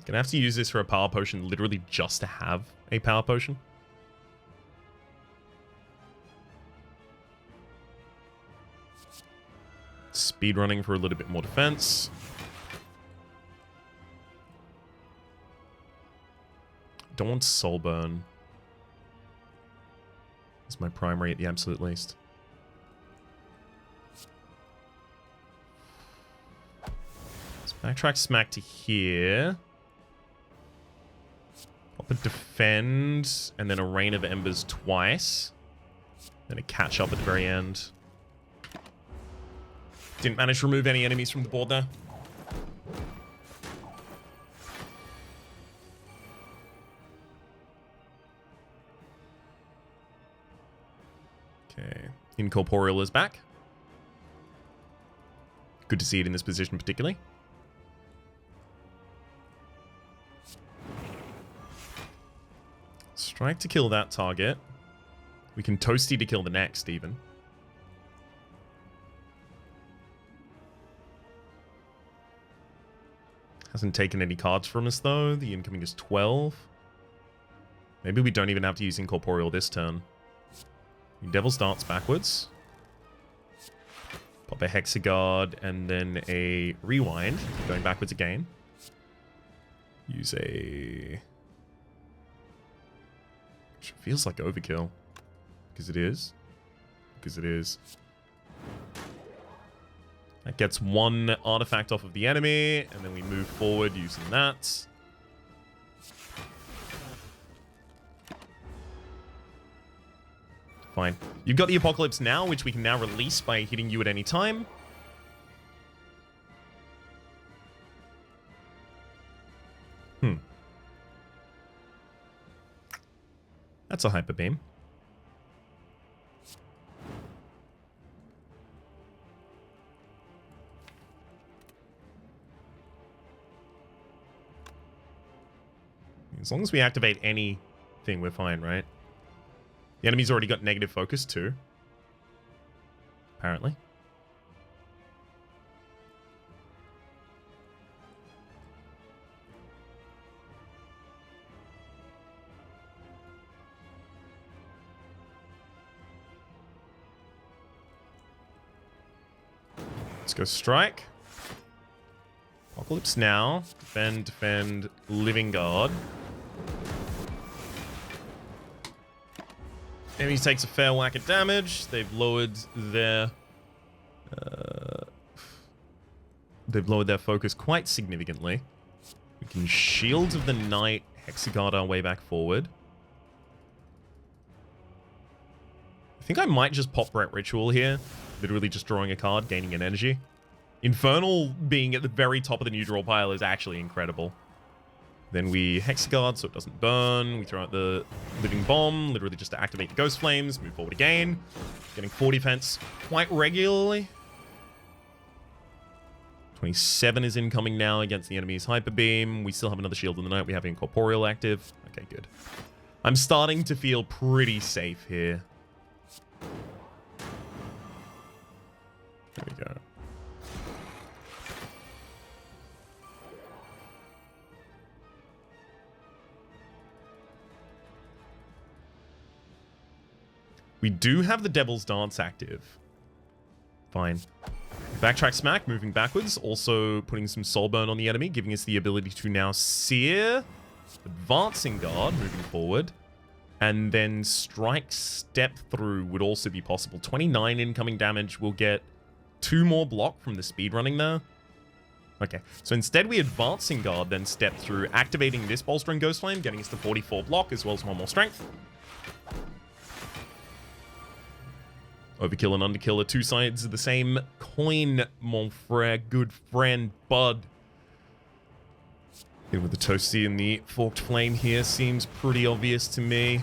Gonna have to use this for a power potion, literally just to have a power potion. Speedrunning for a little bit more defense. Don't want soul burn. It's my primary at the absolute least. Let's backtrack smack to here. Pop a defend, and then a Rain of Embers twice. Then a catch up at the very end. Didn't manage to remove any enemies from the board there. Okay, Incorporeal is back. Good to see it in this position particularly. Strike to kill that target. We can Toasty to kill the next, even. Hasn't taken any cards from us, though. The incoming is 12. Maybe we don't even have to use Incorporeal this turn. Devil's Darts backwards. Pop a Hexagard and then a Rewind, going backwards again. Use a... which feels like overkill. Because it is. Because it is. That gets one artifact off of the enemy, and then we move forward using that. Fine. You've got the Apocalypse now, which we can now release by hitting you at any time. That's a Hyper Beam. As long as we activate anything, we're fine, right? The enemy's already got negative focus too. Apparently. Let's go strike. Apocalypse now. Defend, defend, Living Guard. Enemy takes a fair whack of damage. They've lowered their focus quite significantly. We can Shield of the Night, Hexaguard our way back forward. I think I might just pop Brett Ritual here. Literally just drawing a card, gaining an energy. Infernal being at the very top of the new draw pile is actually incredible. Then we Hexaguard so it doesn't burn. We throw out the Living Bomb, literally just to activate the Ghost Flames. Move forward again. Getting 4 defense quite regularly. 27 is incoming now against the enemy's Hyper Beam. We still have another Shield in the Night. We have Incorporeal active. Okay, good. I'm starting to feel pretty safe here. There we go. We do have the Devil's Dance active. Fine. Backtrack Smack, moving backwards. Also putting some Soul Burn on the enemy, giving us the ability to now Sear. Advancing Guard, moving forward. And then Strike Step Through would also be possible. 29 incoming damage. We'll get 2 more block from the speedrunning there. Okay, so instead we Advancing Guard, then Step Through, activating this Bolstering Ghost Flame, getting us to 44 block, as well as 1 more strength. Overkill and Underkill are 2 sides of the same coin, mon frere, good friend, bud. In with the Toasty and the Forked Flame here seems pretty obvious to me.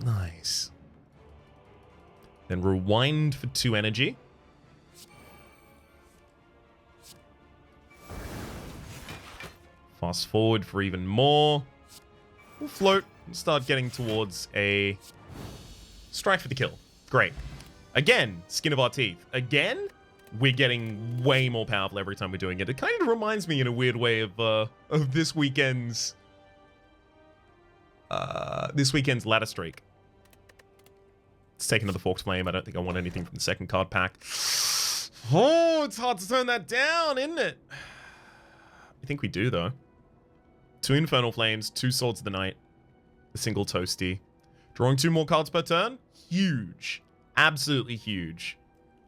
Nice. Then Rewind for 2 energy. Fast forward for even more. We'll float and start getting towards a strike for the kill. Great. Again, skin of our teeth. Again, we're getting way more powerful every time we're doing it. It kind of reminds me in a weird way of this weekend's ladder streak. Let's take another Forked Flame. I don't think I want anything from the second card pack. Oh, it's hard to turn that down, isn't it? I think we do, though. 2 Infernal Flames, 2 Swords of the Night, a single Toasty. Drawing 2 more cards per turn? Huge. Absolutely huge.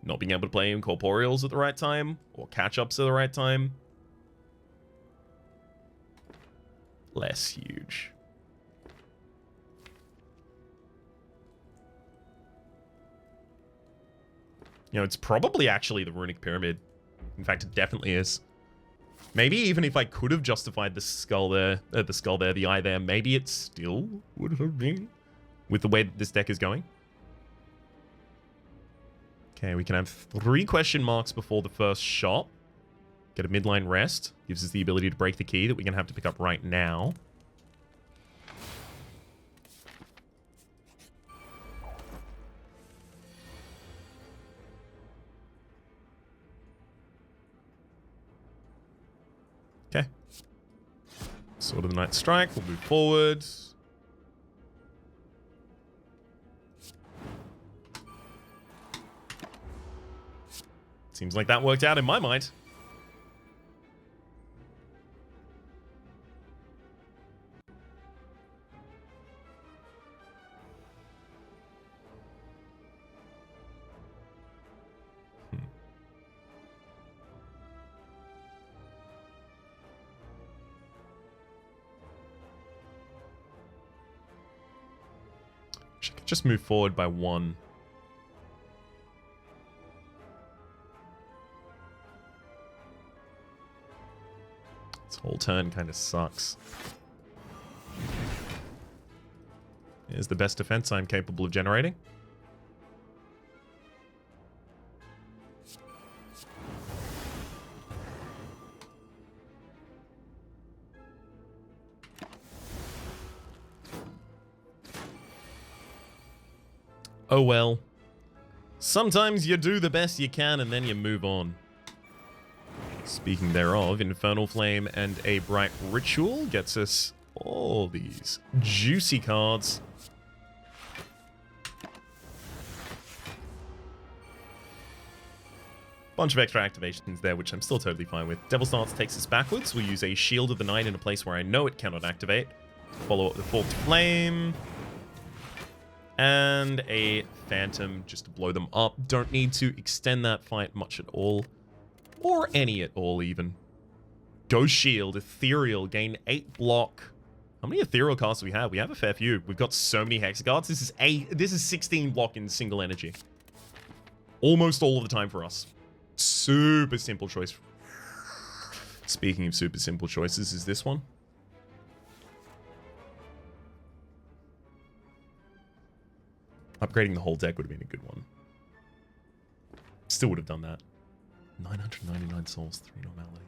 Not being able to play Incorporeals at the right time, or catch-ups at the right time. Less huge. You know, it's probably actually the Runic Pyramid. In fact, it definitely is. Maybe even if I could have justified the skull there, the eye there, maybe it still would have been with the way that this deck is going. Okay, we can have 3 question marks before the first shot. Get a midline rest. Gives us the ability to break the key that we're going to have to pick up right now. Okay. Sword of the Night Strike. We'll move forward. Seems like that worked out in my mind. She could just move forward by 1. This whole turn kind of sucks. Here's the best defense I'm capable of generating. Oh well. Sometimes you do the best you can and then you move on. Speaking thereof, Infernal Flame and a Bright Ritual gets us all these juicy cards. Bunch of extra activations there, which I'm still totally fine with. Devil's Dance takes us backwards. We'll use a Shield of the Night in a place where I know it cannot activate. Follow up with Forked Flame. And a Phantom just to blow them up. Don't need to extend that fight much at all. Or any at all, even. Ghost Shield, Ethereal, gain 8 block. How many Ethereal cards do we have? We have a fair few. We've got so many Hex cards. This is 16 block in single energy. Almost all of the time for us. Super simple choice. Speaking of super simple choices, is this one? Upgrading the whole deck would have been a good one. Still would have done that. 999 souls, 3 normality.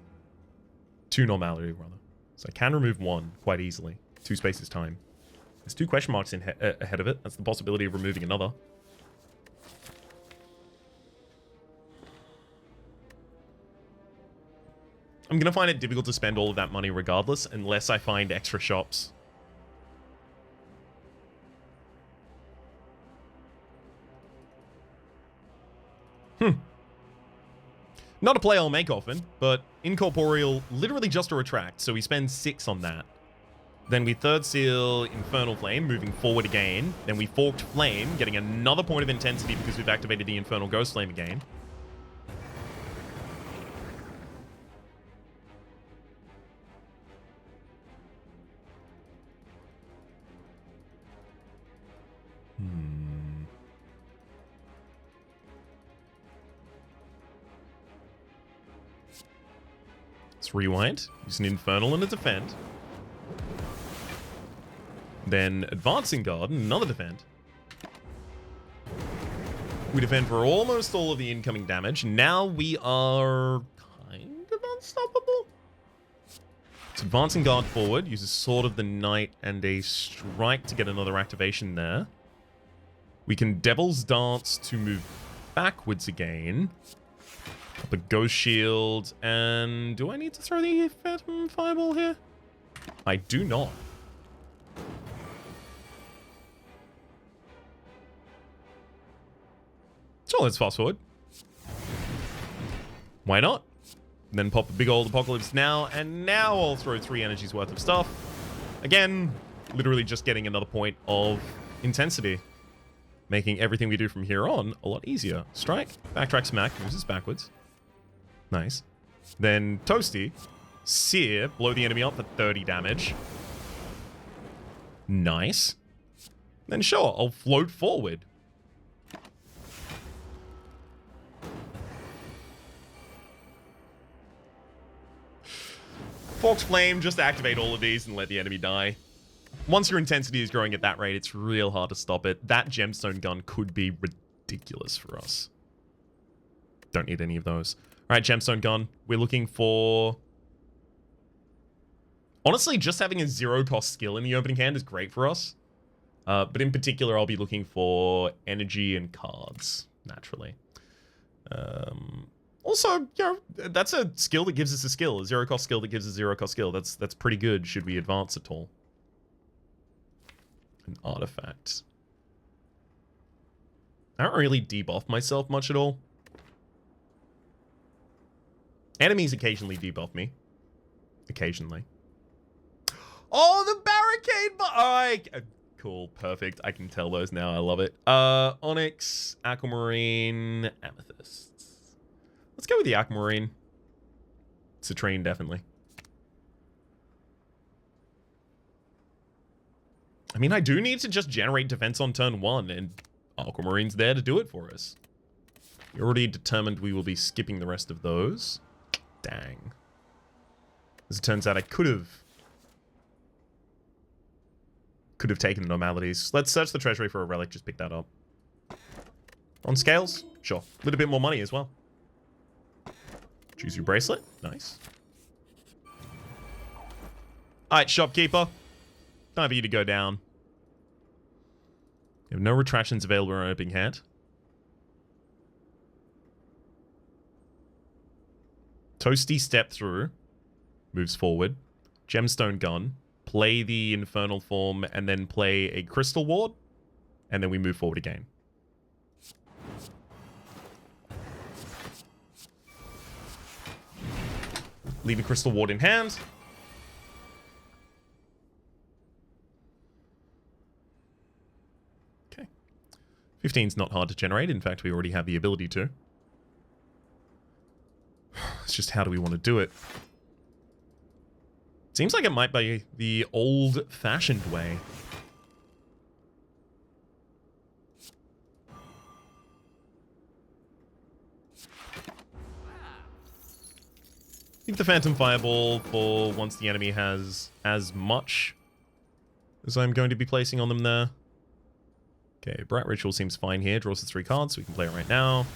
2 normality, rather. So I can remove 1 quite easily. 2 spaces time. There's 2 question marks ahead of it. That's the possibility of removing another. I'm going to find it difficult to spend all of that money regardless, unless I find extra shops. Not a play I'll make often, but Incorporeal, literally just a retract, so we spend 6 on that. Then we Third Seal Infernal Flame, moving forward again. Then we Forked Flame, getting another point of intensity because we've activated the Infernal Ghost Flame again. Let's rewind. Use an Infernal and a Defend. Then Advancing Guard and another Defend. We defend for almost all of the incoming damage. Now we are kind of unstoppable. So Advancing Guard forward. Uses Sword of the Night and a Strike to get another activation there. We can Devil's Dance to move backwards again. Up a Ghost Shield. And do I need to throw the Phantom Fireball here? I do not. So let's fast forward. Why not? And then pop a big old Apocalypse now. And now I'll throw 3 energies worth of stuff. Again, literally just getting another point of intensity. Making everything we do from here on a lot easier. Strike, backtrack, smack, moves us backwards. Nice. Then Toasty, Sear, blow the enemy up for 30 damage. Nice. Then sure, I'll float forward. Forked Flame, just activate all of these and let the enemy die. Once your intensity is growing at that rate, it's real hard to stop it. That gemstone gun could be ridiculous for us. Don't need any of those. All right, gemstone gun. We're looking for... Honestly, just having a zero-cost skill in the opening hand is great for us. But in particular, I'll be looking for energy and cards, naturally. Also, you know, that's a skill that gives us a skill. A zero-cost skill that gives us a zero-cost skill. That's pretty good, should we advance at all. An artifact. I don't really debuff myself much at all. Enemies occasionally debuff me. Occasionally. Oh, the barricade! Alright. Cool, perfect. I can tell those now. I love it. Onyx, Aquamarine, Amethysts. Let's go with the Aquamarine. Citrine, definitely. I mean, I do need to just generate defense on turn 1, and Aquamarine's there to do it for us. We already determined we will be skipping the rest of those. Dang. As it turns out, I could have taken the normalities. Let's search the treasury for a relic, just pick that up. On scales? Sure. A little bit more money as well. Choose your bracelet. Nice. Alright, shopkeeper. Time for you to go down. You have no retractions available in our opening hand. Toasty step through. Moves forward. Gemstone gun. Play the infernal form and then play a crystal ward. And then we move forward again. Leave a crystal ward in hand. Okay. 15's not hard to generate. In fact, we already have the ability to. It's just how do we want to do it? Seems like it might be the old-fashioned way. Leave the Phantom Fireball for once the enemy has as much as I'm going to be placing on them there. Okay, Bright Ritual seems fine here. Draws us 3 cards, so we can play it right now.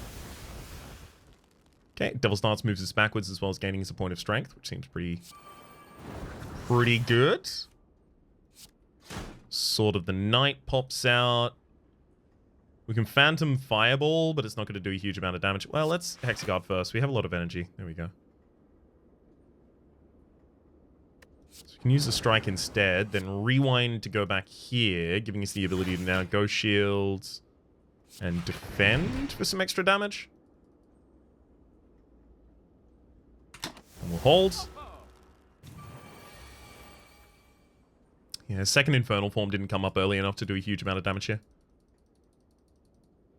Okay, Devil's Dance moves us backwards as well as gaining us a point of strength, which seems pretty good. Sword of the Night pops out. We can Phantom Fireball, but it's not going to do a huge amount of damage. Well, let's Hexaguard first. We have a lot of energy. There we go. So we can use the Strike instead, then Rewind to go back here, giving us the ability to now go Shields and defend for some extra damage. And we'll hold. Yeah, second Infernal Form didn't come up early enough to do a huge amount of damage here.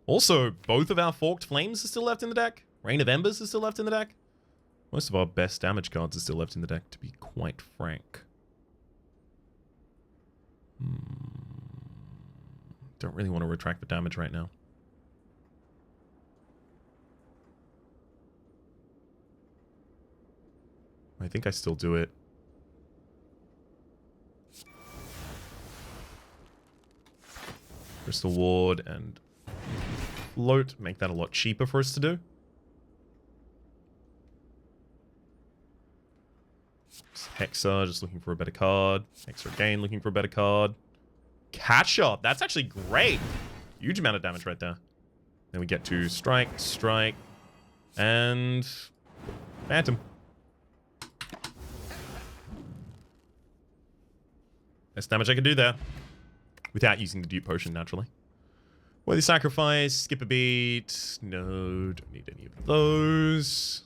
Also, both of our Forked Flames are still left in the deck. Rain of Embers is still left in the deck. Most of our best damage cards are still left in the deck, to be quite frank. Don't really want to retract the damage right now. I think I still do it. Crystal Ward and Float make that a lot cheaper for us to do. Hexa, just looking for a better card. Hexa again, looking for a better card. Catch Up, that's actually great. Huge amount of damage right there. Then we get to Strike, Strike, and Phantom. Best damage I can do there. Without using the Dupe Potion, naturally. Worthy Sacrifice, skip a beat. No, don't need any of those.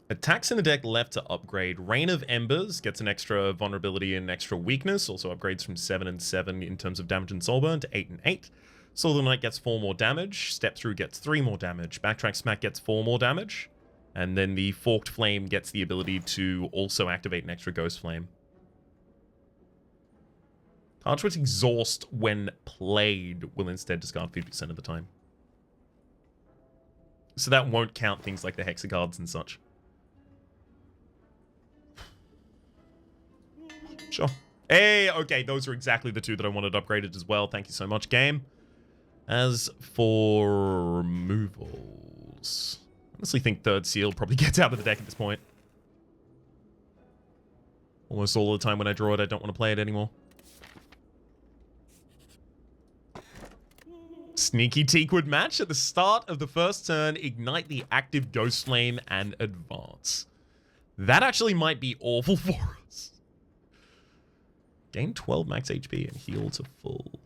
Attacks in the deck left to upgrade. Rain of Embers gets an extra vulnerability and extra weakness. Also upgrades from 7 and 7 in terms of damage and soul burn to 8 and 8. Soul of the Night gets 4 more damage. Step Through gets 3 more damage. Backtrack Smack gets 4 more damage. And then the Forked Flame gets the ability to also activate an extra Ghost Flame. Cards which exhaust when played will instead discard 50% of the time. So that won't count things like the Hexaguards and such. Sure. Hey, okay, those are exactly the 2 that I wanted upgraded as well. Thank you so much, game. As for removals, I honestly think Third Seal probably gets out of the deck at this point. Almost all the time when I draw it, I don't want to play it anymore. Sneaky Teakwood match at the start of the first turn. Ignite the active Ghost Flame and advance. That actually might be awful for us. Gain 12 max HP and heal to full.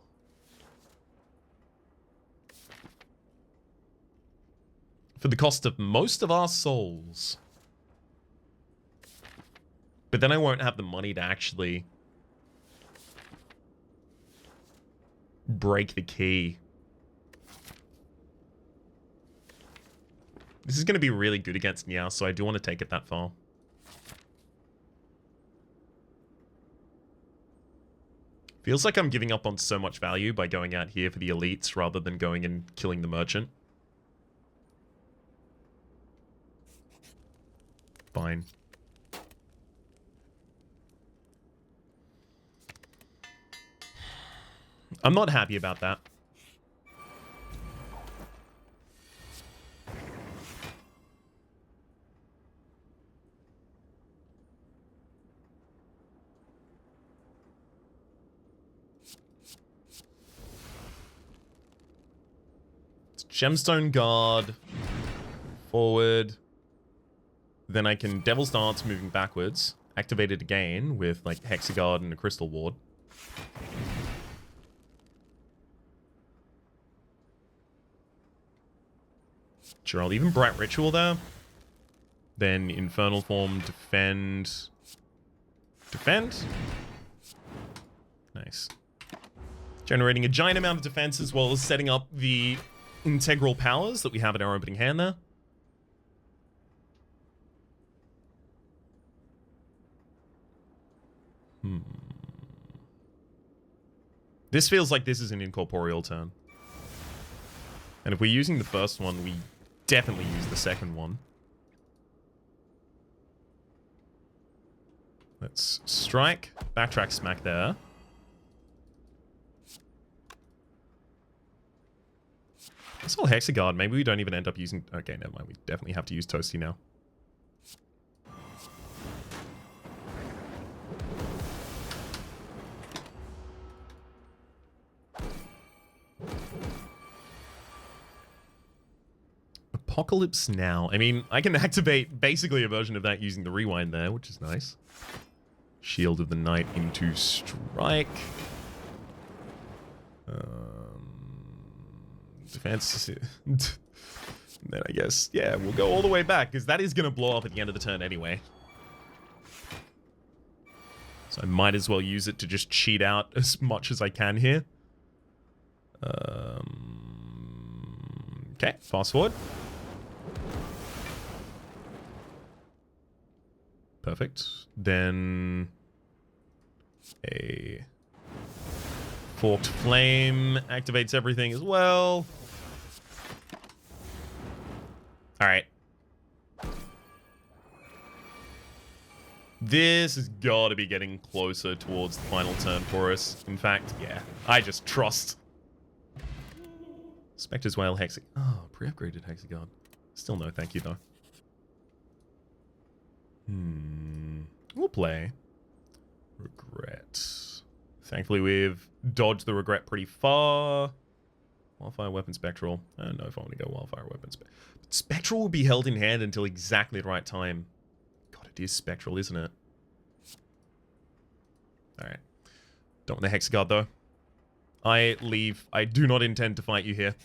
For the cost of most of our souls. But then I won't have the money to actually break the key. This is going to be really good against Meow, so I do want to take it that far. Feels like I'm giving up on so much value by going out here for the elites rather than going and killing the merchant. Fine. I'm not happy about that. Gemstone Guard, forward, then I can Devil's Dance moving backwards, activate it again with like Hexaguard and a Crystal Ward. Sure, I'll even Bright Ritual there. Then Infernal Form, defend. Defend. Nice. Generating a giant amount of defense as well as setting up the integral powers that we have in our opening hand there. This feels like this is an incorporeal turn. And if we're using the first one, we definitely use the second one. Let's strike, backtrack, smack there. That's all Hexagard. Maybe we don't even end up using... Okay, never mind. We definitely have to use Toasty now. Apocalypse now. I mean, I can activate basically a version of that using the rewind there, which is nice. Shield of the Knight into strike. Defense. Then I guess, yeah, we'll go all the way back, because that is going to blow up at the end of the turn anyway. So I might as well use it to just cheat out as much as I can here. Okay, fast forward. Perfect. Then a Forked Flame activates everything as well. All right. This has got to be getting closer towards the final turn for us. In fact, yeah, I just trust. Spectre's Whale Hexag... Oh, pre-upgraded Hexagard. Still no thank you, though. We'll play. Regret. Thankfully, we've dodged the regret pretty far. Wildfire Weapon Spectral. I don't know if I want to go Wildfire Weapon Spectral. But Spectral will be held in hand until exactly the right time. God, it is Spectral, isn't it? Alright. Don't want the Hexagard, though. I leave. I do not intend to fight you here.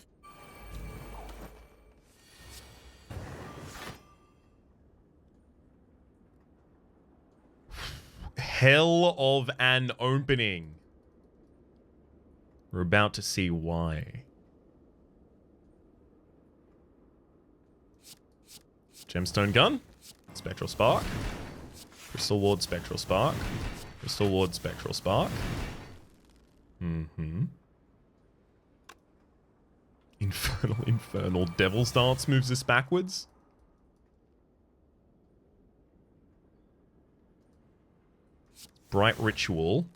Hell of an opening. We're about to see why. Gemstone Gun. Spectral Spark. Crystal Ward, Spectral Spark. Crystal Ward, Spectral Spark. Infernal Devil's Dance moves us backwards. Bright Ritual.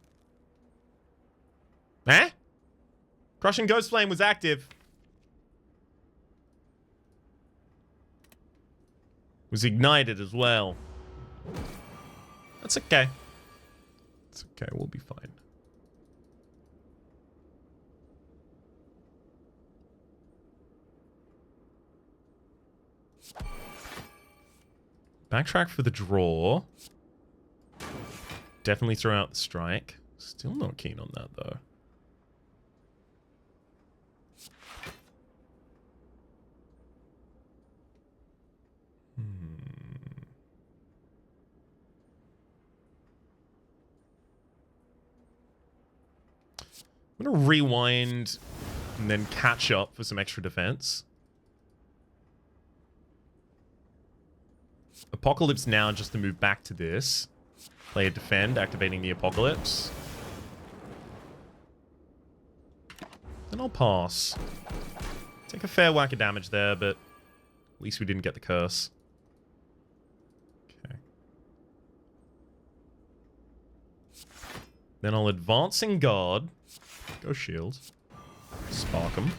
Eh? Crushing Ghost Flame was active. Was ignited as well. That's okay. It's okay, we'll be fine. Backtrack for the draw. Definitely throw out the strike. Still not keen on that, though. I'm going to rewind and then catch up for some extra defense. Apocalypse now just to move back to this. Play a defend, activating the Apocalypse. Then I'll pass. Take a fair whack of damage there, but at least we didn't get the curse. Okay. Then I'll Advancing Guard. Go shield. Spark him.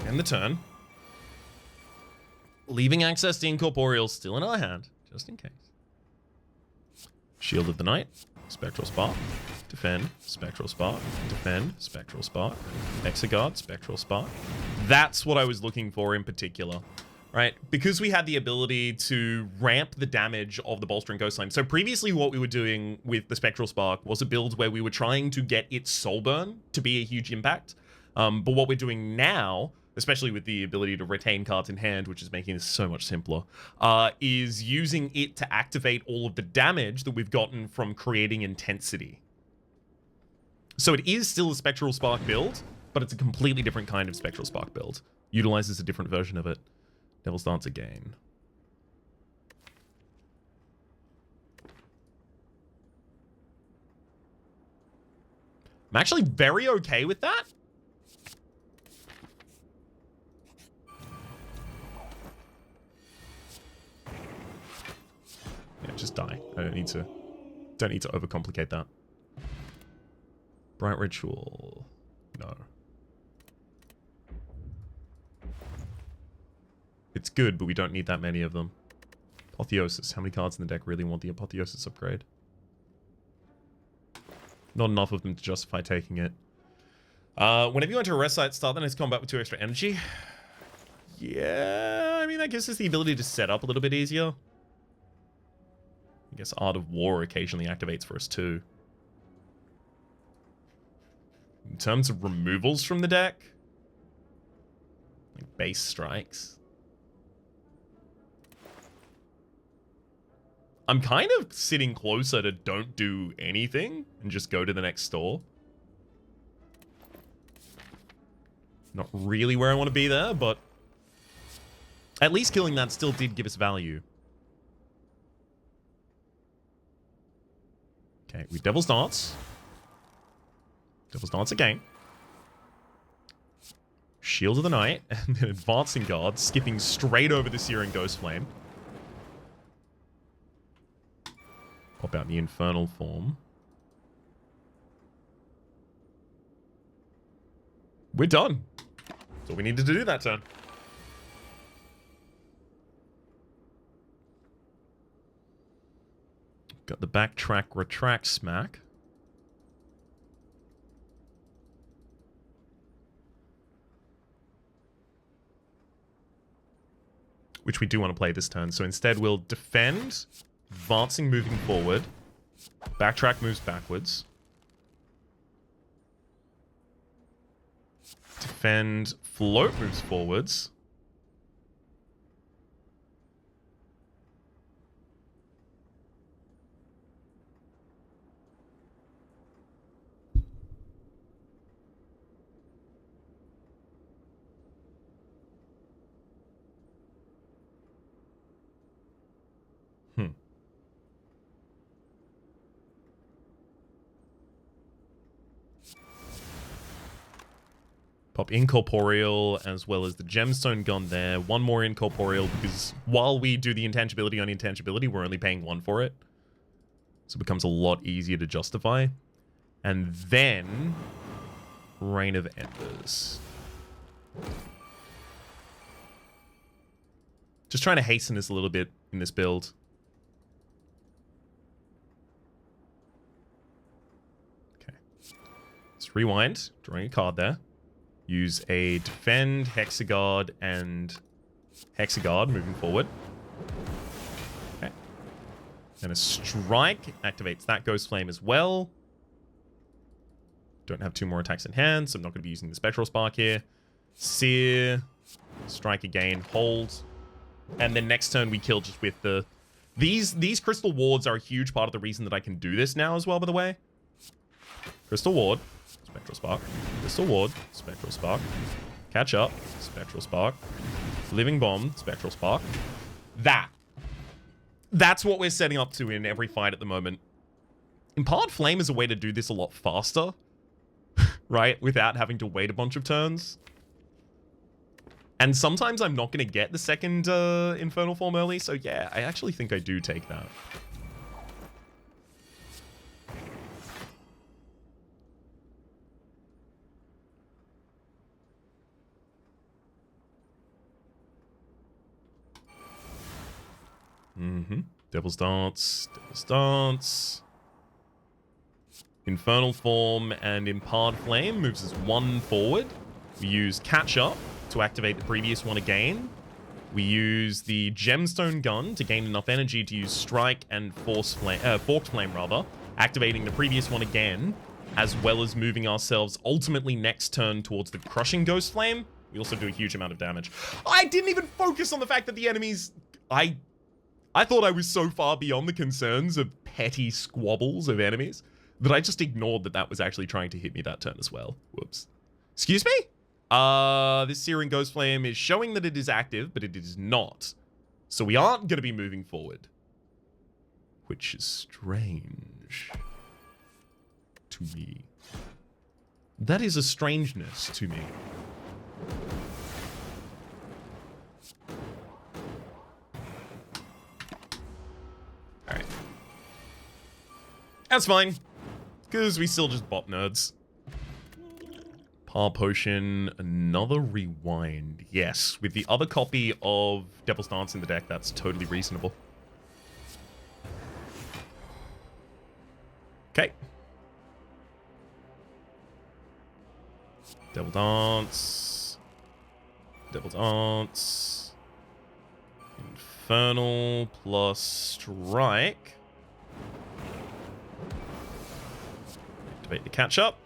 End the turn. Leaving access to Incorporeal still in our hand, just in case. Shield of the Knight. Spectral Spark. Defend. Spectral Spark. Defend. Spectral Spark. Hexagard. Spectral Spark. That's what I was looking for in particular. right? Because we had the ability to ramp the damage of the Bolstering Ghost Flame. So previously what we were doing with the Spectral Spark was a build where we were trying to get its soul burn to be a huge impact. But what we're doing now, especially with the ability to retain cards in hand, which is making this so much simpler, is using it to activate all of the damage that we've gotten from creating intensity. So it is still a Spectral Spark build, but it's a completely different kind of Spectral Spark build. Utilizes a different version of it. Devil's Dance again. I'm actually very okay with that. Yeah, just die. I don't need to overcomplicate that. Bright Ritual. No. It's good, but we don't need that many of them. Apotheosis. How many cards in the deck really want the Apotheosis upgrade? Not enough of them to justify taking it. Whenever you enter a rest site, start the next combat with 2 extra energy. Yeah, I mean, that gives us the ability to set up a little bit easier. I guess Art of War occasionally activates for us too. In terms of removals from the deck, like base strikes, I'm kind of sitting closer to don't do anything and just go to the next store. Not really where I want to be there, but at least killing that still did give us value. Okay, we Devil's Dance. Devil's Dance again. Shield of the Night, and then Advancing Guard, skipping straight over the Searing Ghost Flame. Pop out the Infernal form. We're done. That's all we needed to do that turn. Got the Backtrack, Retract Smack. Which we do want to play this turn. So instead we'll defend, advancing, moving forward. Backtrack moves backwards. Defend, float moves forwards. Pop Incorporeal as well as the Gemstone Gun there. One more Incorporeal because while we do the intangibility on intangibility, we're only paying 1 for it. So it becomes a lot easier to justify. And then Reign of Embers. Just trying to hasten this a little bit in this build. Okay. Let's rewind. Drawing a card there. Use a defend, Hexagard, and Hexagard moving forward. Okay. And a strike activates that Ghost Flame as well. Don't have 2 more attacks in hand, so I'm not going to be using the Spectral Spark here. Sear, strike again, hold. And then next turn we kill just with the... These Crystal Wards are a huge part of the reason that I can do this now as well, by the way. Crystal Ward. Spectral Spark. Crystal Ward. Spectral Spark. Catch Up. Spectral Spark. Living Bomb. Spectral Spark. That's what we're setting up to in every fight at the moment. Impart Flame is a way to do this a lot faster. Right? Without having to wait a bunch of turns. And sometimes I'm not going to get the second Infernal form early. So yeah, I actually think I do take that. Devil's Dance, Devil's Dance. Infernal form and Impart Flame moves us 1 forward. We use Catch Up to activate the previous one again. We use the gemstone gun to gain enough energy to use strike and forked flame, activating the previous one again, as well as moving ourselves ultimately next turn towards the crushing ghost flame. We also do a huge amount of damage. I didn't even focus on the fact that the enemies... I thought I was so far beyond the concerns of petty squabbles of enemies that I just ignored that that was actually trying to hit me that turn as well. Whoops. Excuse me? This Searing Ghost Flame is showing that it is active, but it is not. So we aren't going to be moving forward. Which is strange to me. That is a strangeness to me. Alright. That's fine. Because we still just bot nerds. Power Potion, another Rewind. Yes, with the other copy of Devil's Dance in the deck, that's totally reasonable. Okay. Devil Dance. Devil Dance. Infernal plus Strike. Activate the catch up.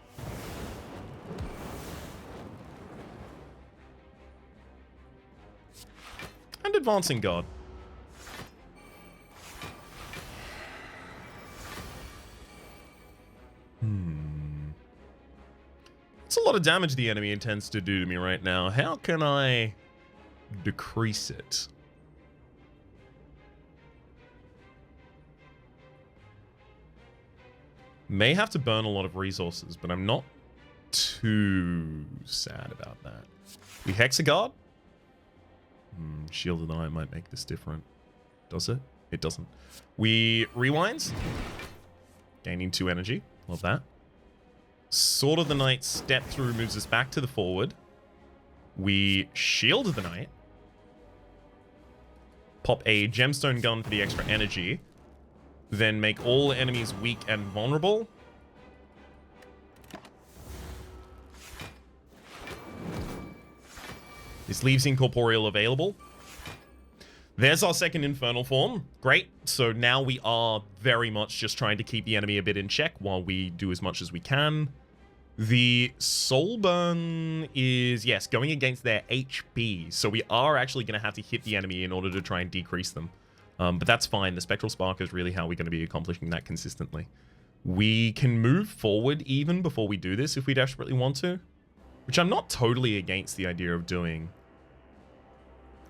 And Advancing Guard. It's a lot of damage the enemy intends to do to me right now. How can I decrease it? May have to burn a lot of resources, but I'm not too sad about that. We Hexagard? Shielded Eye might make this different. Does it? It doesn't. We Rewinds. Gaining 2 energy. Love that. Sword of the Night Step Through moves us back to the forward. We Shield of the Night. Pop a Gemstone Gun for the extra energy. Then make all enemies weak and vulnerable. This leaves Incorporeal available. There's our second Infernal form. Great. So now we are very much just trying to keep the enemy a bit in check while we do as much as we can. The Soul Burn is, yes, going against their HP. So we are actually going to have to hit the enemy in order to try and decrease them. But that's fine. The Spectral Spark is really how we're going to be accomplishing that consistently. We can move forward even before we do this if we desperately want to. Which I'm not totally against the idea of doing.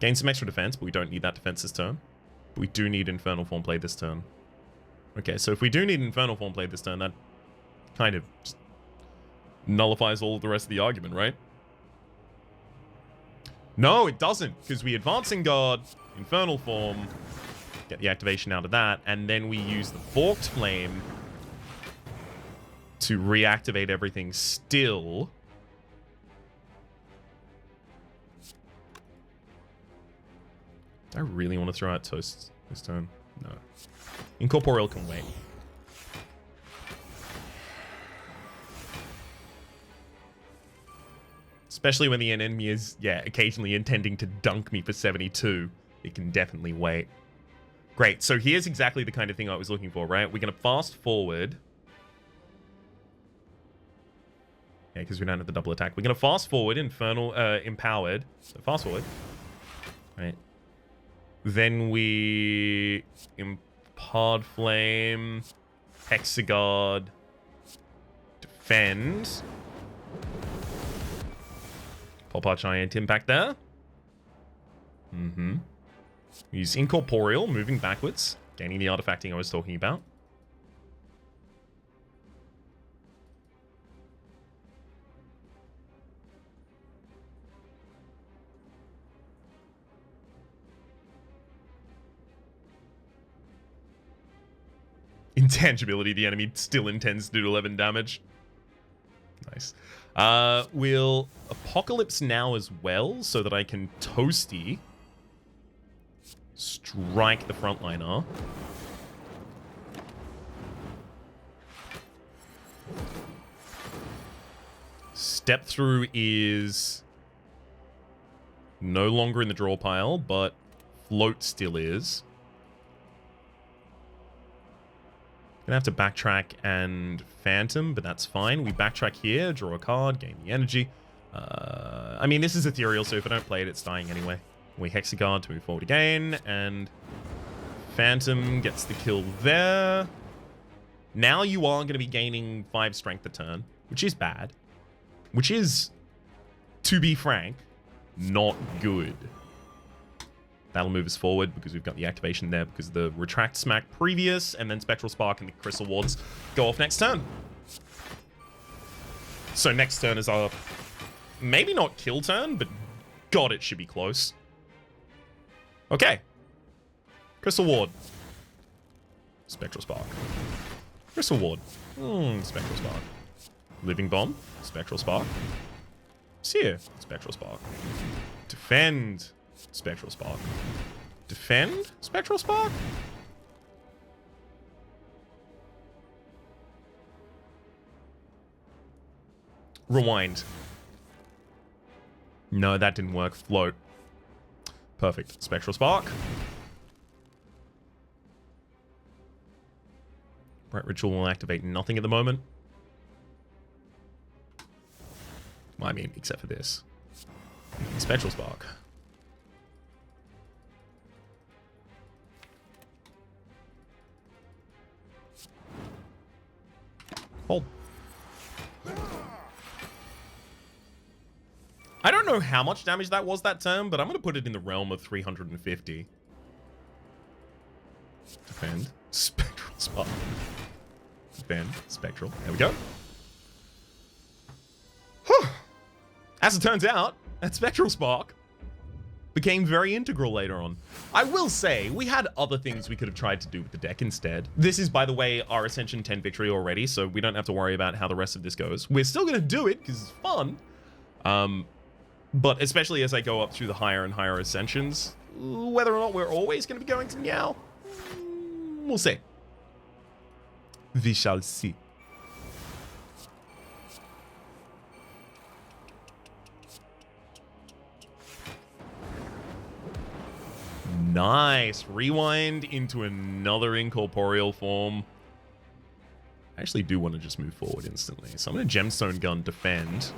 Gain some extra defense, but we don't need that defense this turn. But we do need Infernal Form play this turn. Okay, so if we do need Infernal Form play this turn, that kind of just nullifies all of the rest of the argument, right? No, it doesn't, because we Advancing Guard, Infernal Form, get the activation out of that, and then we use the Forked Flame to reactivate everything still. Do I really want to throw out Toast this turn? No. Incorporeal can wait. Especially when the enemy is, yeah, occasionally intending to dunk me for 72. It can definitely wait. Great, so here's exactly the kind of thing I was looking for, right? We're going to fast forward. Yeah, because we don't have the double attack. We're going to fast forward, Empowered. So fast forward. Right. Then we Impart Flame, Hexagard, Defend. Pop our Giant Impact there. Use Incorporeal, moving backwards, gaining the artifacting I was talking about. Intangibility, the enemy still intends to do 11 damage. Nice. We'll Apocalypse now as well, so that I can Toasty strike the frontliner. Step Through is No longer in the draw pile, but float still is. Gonna have to backtrack and phantom, but that's fine. We backtrack here, draw a card, gain the energy. I mean, this is ethereal, so if I don't play it, it's dying anyway. We hex a card to move forward again, and phantom gets the kill there. Now you are going to be gaining 5 strength a turn, which is bad. Which is, to be frank, not good. That'll move us forward because we've got the activation there because the Retract Smack previous, and then Spectral Spark and the Crystal Wards go off next turn. So next turn is our, maybe not kill turn, but God, it should be close. Okay. Crystal Ward. Spectral Spark. Crystal Ward. Spectral Spark. Living Bomb. Spectral Spark. Seer. Spectral Spark. Defend. Spectral Spark. Defend? Spectral Spark? Rewind. No, that didn't work. Float. Perfect. Spectral Spark. Bright Ritual will activate nothing at the moment. Well, I mean, except for this. Spectral Spark. Hold. I don't know how much damage that was that turn, but I'm going to put it in the realm of 350. Defend. Spectral Spark. Defend. Spectral. There we go. Whew. As it turns out, that Spectral Spark became very integral later on. I will say, we had other things we could have tried to do with the deck instead. This is, by the way, our Ascension 10 victory already, so we don't have to worry about how the rest of this goes. We're still going to do it, because it's fun. But especially as I go up through the higher and higher Ascensions, whether or not we're always going to be going to Meow, we'll see. We shall see. Nice. Rewind into another incorporeal form. I actually do want to just move forward instantly. So I'm going to Gemstone Gun defend.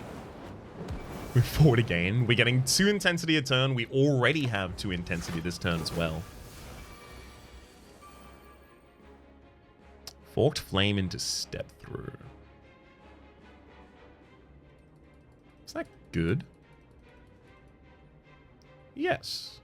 Move forward again. We're getting 2 intensity a turn. We already have 2 intensity this turn as well. Forked Flame into Step Through. Is that good? Yes.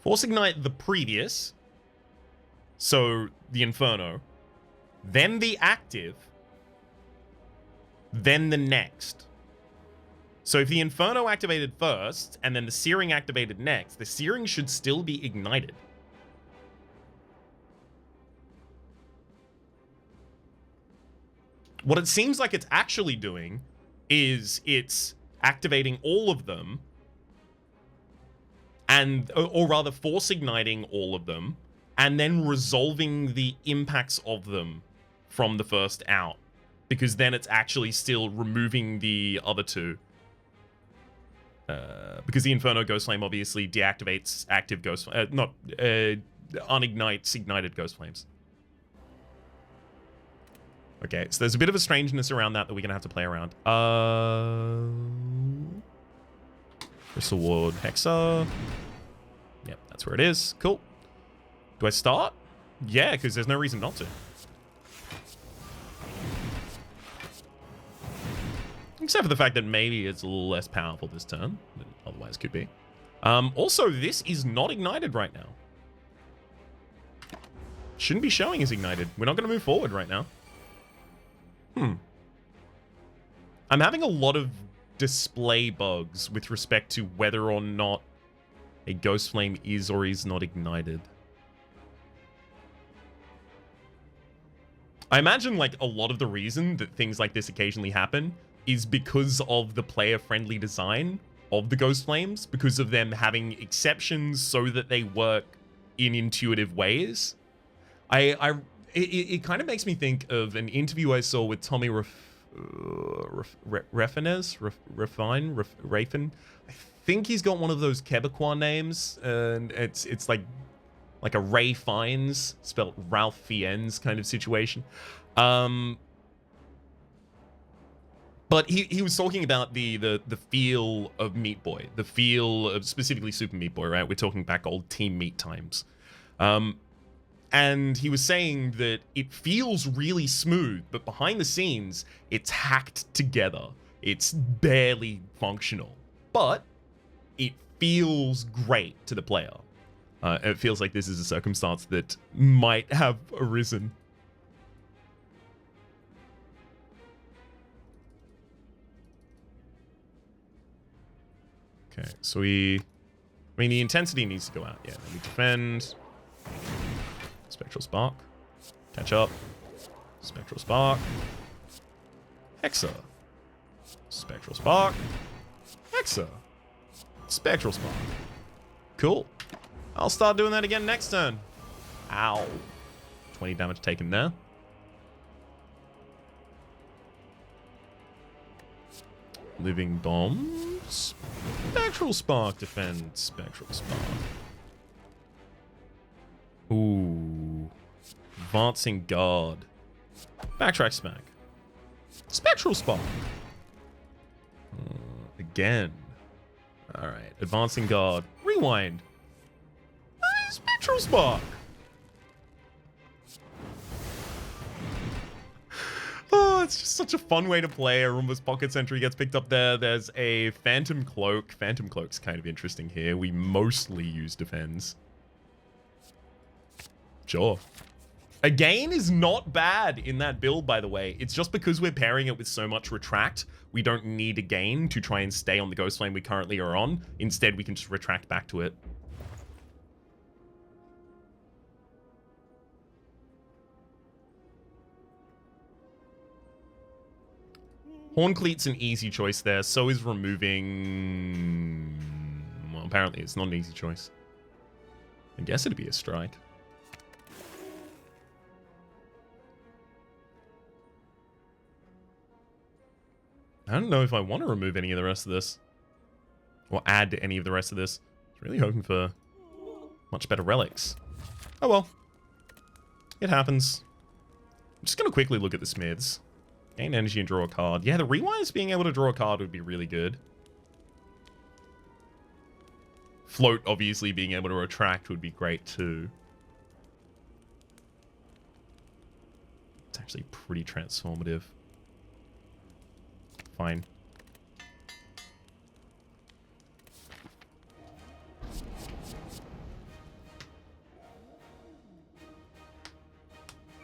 Force Ignite the previous, so the Inferno, then the active, then the next. So if the Inferno activated first, and then the Searing activated next, the Searing should still be ignited. What it seems like it's actually doing is it's activating all of them, and, or rather force igniting all of them, and then resolving the impacts of them from the first out, because then it's actually still removing the other 2. Because the Inferno Ghost Flame obviously deactivates active Ghost, unignites ignited Ghost Flames. Okay, so there's a bit of a strangeness around that we're gonna have to play around. Crystal Ward Hexa. Yep, that's where it is. Cool. Do I start? Yeah, because there's no reason not to. Except for the fact that maybe it's a little less powerful this turn than otherwise could be. Also, this is not ignited right now. Shouldn't be showing as ignited. We're not going to move forward right now. I'm having a lot of display bugs with respect to whether or not a Ghost Flame is or is not ignited. I imagine, like, a lot of the reason that things like this occasionally happen is because of the player-friendly design of the Ghost Flames because of them having exceptions so that they work in intuitive ways. It kind of makes me think of an interview I saw with Tommy Rafin. I think he's got one of those Quebecois names, and it's like a Ray Fiennes, spelled Ralph Fiennes kind of situation. But he was talking about the feel of Meat Boy, the feel of specifically Super Meat Boy, right? We're talking back old Team Meat times. And he was saying that it feels really smooth, but behind the scenes, it's hacked together. It's barely functional, but it feels great to the player. It feels like this is a circumstance that might have arisen. Okay, so the intensity needs to go out. Yeah, let me defend. Spectral Spark. Catch up. Spectral Spark. Hexa. Spectral Spark. Hexa. Spectral Spark. Cool. I'll start doing that again next turn. Ow. 20 damage taken there. Living Bomb. Spectral Spark. Defend. Spectral Spark. Ooh. Advancing Guard. Backtrack Smack. Spectral Spark. Again. Alright. Advancing Guard. Rewind. Spectral Spark. Oh, it's just such a fun way to play. A Roomba's Pocket Sentry gets picked up there. There's a Phantom Cloak. Phantom Cloak's kind of interesting here. We mostly use defense. Sure. Again is not bad in that build, by the way. It's just because we're pairing it with so much retract, we don't need a gain to try and stay on the Ghost Flame we currently are on. Instead, we can just retract back to it. Horncleat's an easy choice there. So is removing... Well, apparently it's not an easy choice. I guess it'd be a strike. I don't know if I want to remove any of the rest of this. Or add any of the rest of this. I was really hoping for much better relics. Oh well. It happens. I'm just going to quickly look at the Smiths. Gain energy and draw a card. Yeah, the Rewires being able to draw a card would be really good. Float, obviously, being able to retract would be great too. It's actually pretty transformative. Fine.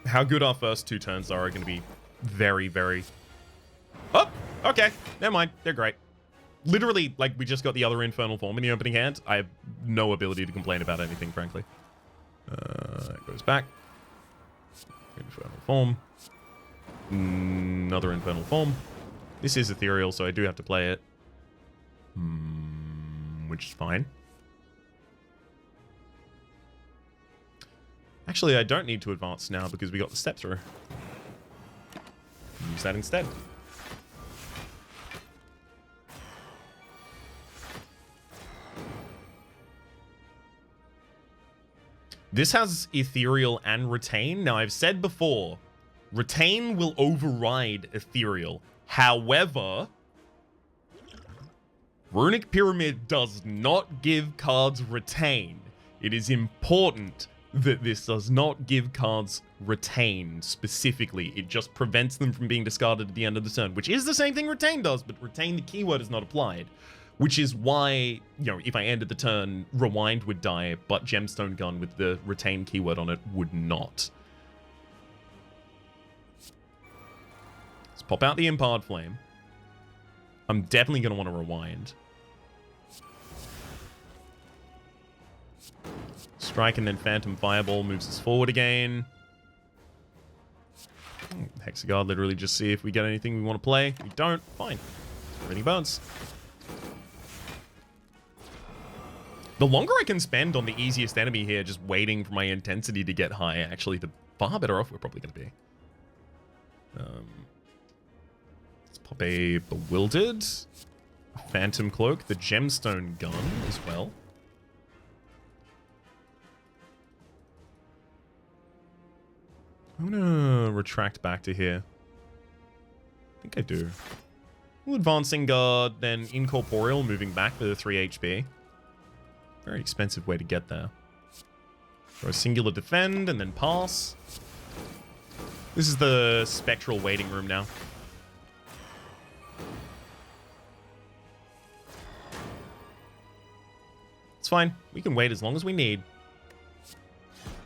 How good our first two turns are going to be very, very... Oh, okay. Never mind. They're great. Literally, like, we just got the other Infernal Form in the opening hand. I have no ability to complain about anything, frankly. It goes back. Infernal Form. Another Infernal Form. This is ethereal, so I do have to play it. Which is fine. Actually, I don't need to advance now because we got the step through. Use that instead. This has Ethereal and Retain. Now, I've said before, Retain will override Ethereal. However, Runic Pyramid does not give cards Retain. It is important that this does not give cards Retain specifically. It just prevents them from being discarded at the end of the turn, which is the same thing Retain does, but Retain, the keyword, is not applied. Which is why, you know, if I ended the turn, Rewind would die, but Gemstone Gun with the Retain keyword on it would not. Let's pop out the Imparted Flame. I'm definitely going to want to Rewind. Strike and then Phantom Fireball moves us forward again. Hexaguard, literally just see if we get anything we want to play. We don't. Fine. Everything burns. The longer I can spend on the easiest enemy here, just waiting for my intensity to get high, actually, the far better off we're probably going to be. Let's pop a Bewildered, a Phantom Cloak, the Gemstone Gun as well. I'm going to retract back to here. I think I do. Advancing Guard, then Incorporeal, moving back for the 3 HP. Very expensive way to get there. Throw a Singular Defend, and then pass. This is the Spectral waiting room now. It's fine. We can wait as long as we need.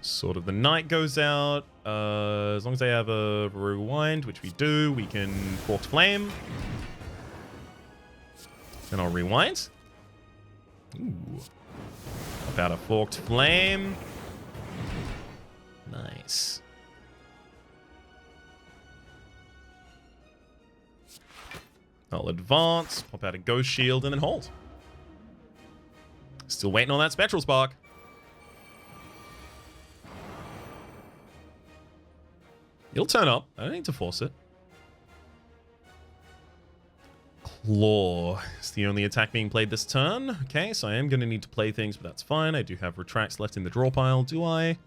Sword of the Night goes out. As long as I have a Rewind, which we do, we can Forked Flame. Then I'll Rewind. Ooh. Pop out a Forked Flame. Nice. I'll advance, pop out a Ghost Shield, and then hold. Still waiting on that Spectral Spark. It'll turn up. I don't need to force it. Claw is the only attack being played this turn. Okay, so I am going to need to play things, but that's fine. I do have Retracts left in the draw pile. Do I?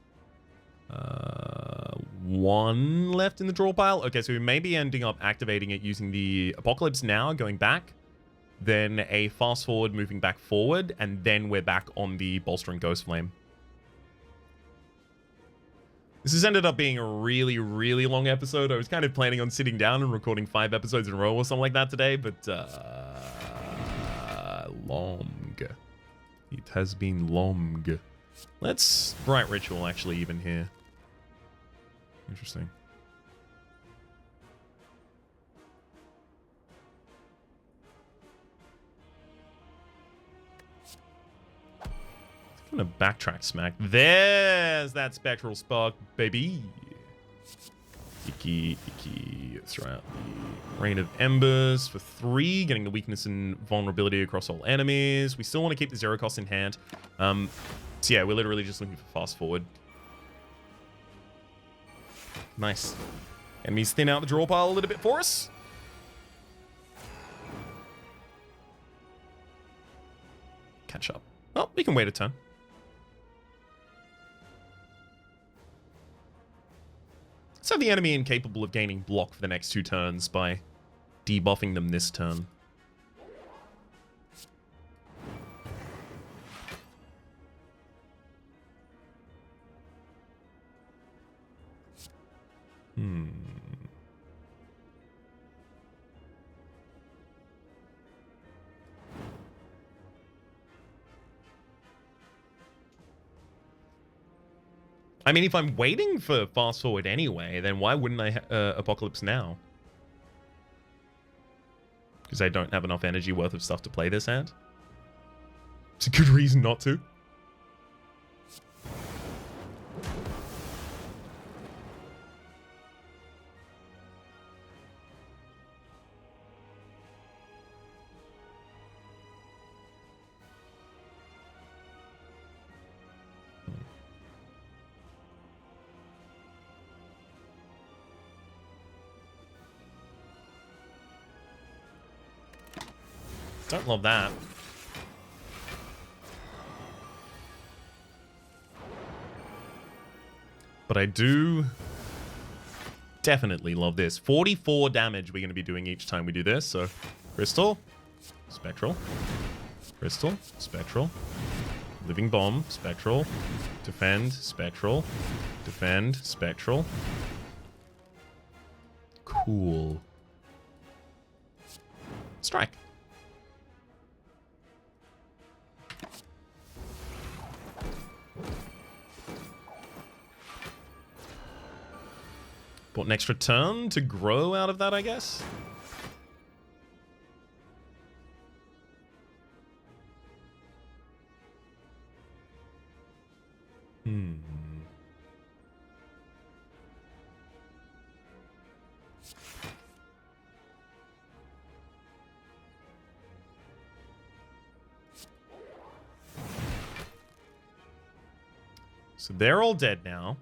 One left in the draw pile. Okay, so we may be ending up activating it using the Apocalypse Now, going back. Then a fast forward, moving back forward. And then we're back on the Bolstering Ghost Flame. This has ended up being a really, really long episode. I was kind of planning on sitting down and recording 5 episodes in a row or something like that today, but long. It has been long. Let's Bright Ritual actually even here. Interesting. I'm gonna backtrack smack. There's that Spectral Spark, baby. Icky. Throw out the Rain of Embers for 3, getting the weakness and vulnerability across all enemies. We still want to keep the 0 cost in hand. So yeah, we're literally just looking for fast forward. Nice. Enemies thin out the draw pile a little bit for us. Catch up. Oh, we can wait a turn. Let's have the enemy incapable of gaining block for the next 2 turns by debuffing them this turn. I mean, if I'm waiting for fast forward anyway, then why wouldn't I Apocalypse Now? Because I don't have enough energy worth of stuff to play this hand. It's a good reason not to. Don't love that. But I do definitely love this. 44 damage we're going to be doing each time we do this. So, Crystal, Spectral, Crystal, Spectral, Living Bomb, Spectral, Defend, Spectral, Defend, Spectral. Cool. Strike. Bought an extra turn to grow out of that, I guess. So they're all dead now.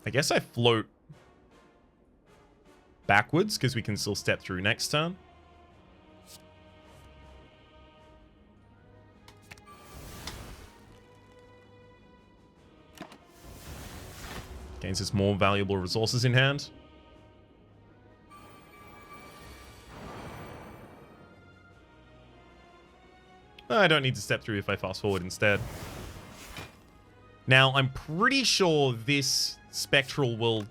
I guess I float backwards because we can still step through next turn. Gains us more valuable resources in hand. I don't need to step through if I fast forward instead. Now, I'm pretty sure this Spectral will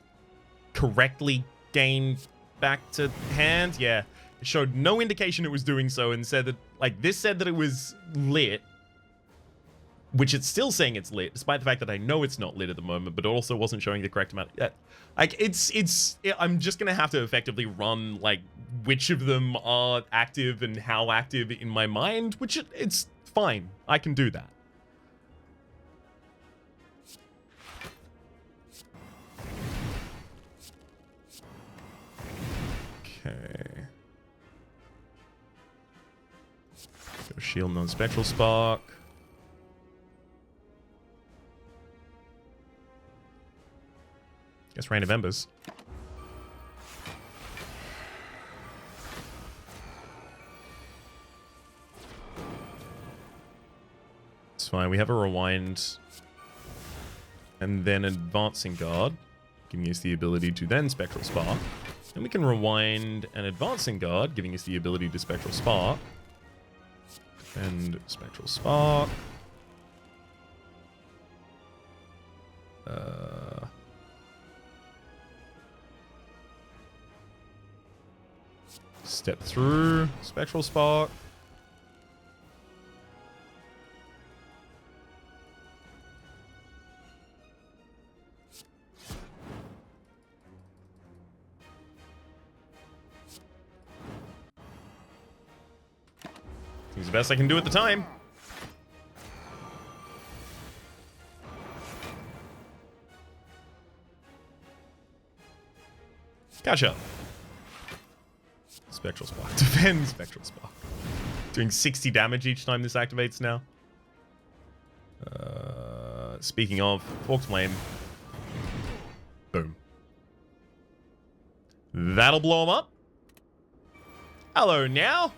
correctly gain back to hand. Yeah, it showed no indication it was doing so and said that, like, this said that it was lit, which it's still saying it's lit, despite the fact that I know it's not lit at the moment, but it also wasn't showing the correct amount. Like, I'm just going to have to effectively run, like, which of them are active and how active in my mind, which it's fine. I can do that. Okay. Go shield non-spectral spark. Guess Rain of Embers. It's fine. We have a rewind and then advancing guard, giving us the ability to then spectral spark. And we can rewind an advancing guard, giving us the ability to spectral spark. And spectral spark. Step through, spectral spark. It's the best I can do at the time. Catch up. Spectral Spark. Defend Spectral Spark. Doing 60 damage each time this activates now. Speaking of, Forked Flame. Boom. That'll blow him up. Hello now.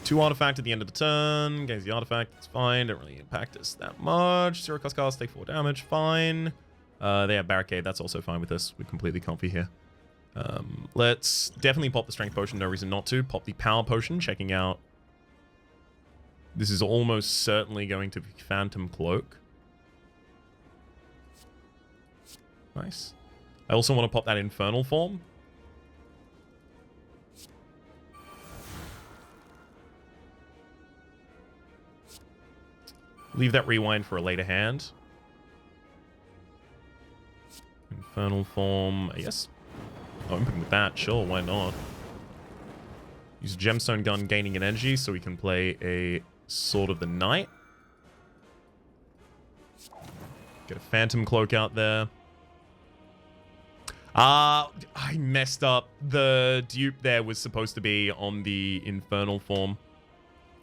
Two artifact at the end of the turn. Gains the artifact. It's fine. Don't really impact us that much. Zero cost cast. Take 4 damage. Fine. They have barricade. That's also fine with us. We're completely comfy here. Let's definitely pop the strength potion. No reason not to. Pop the power potion. Checking out. This is almost certainly going to be Phantom Cloak. Nice. I also want to pop that infernal form. Leave that rewind for a later hand. Infernal form, yes. Open with that, sure, why not? Use Gemstone Gun gaining an energy so we can play a Sword of the Night. Get a Phantom Cloak out there. I messed up. The dupe there was supposed to be on the Infernal form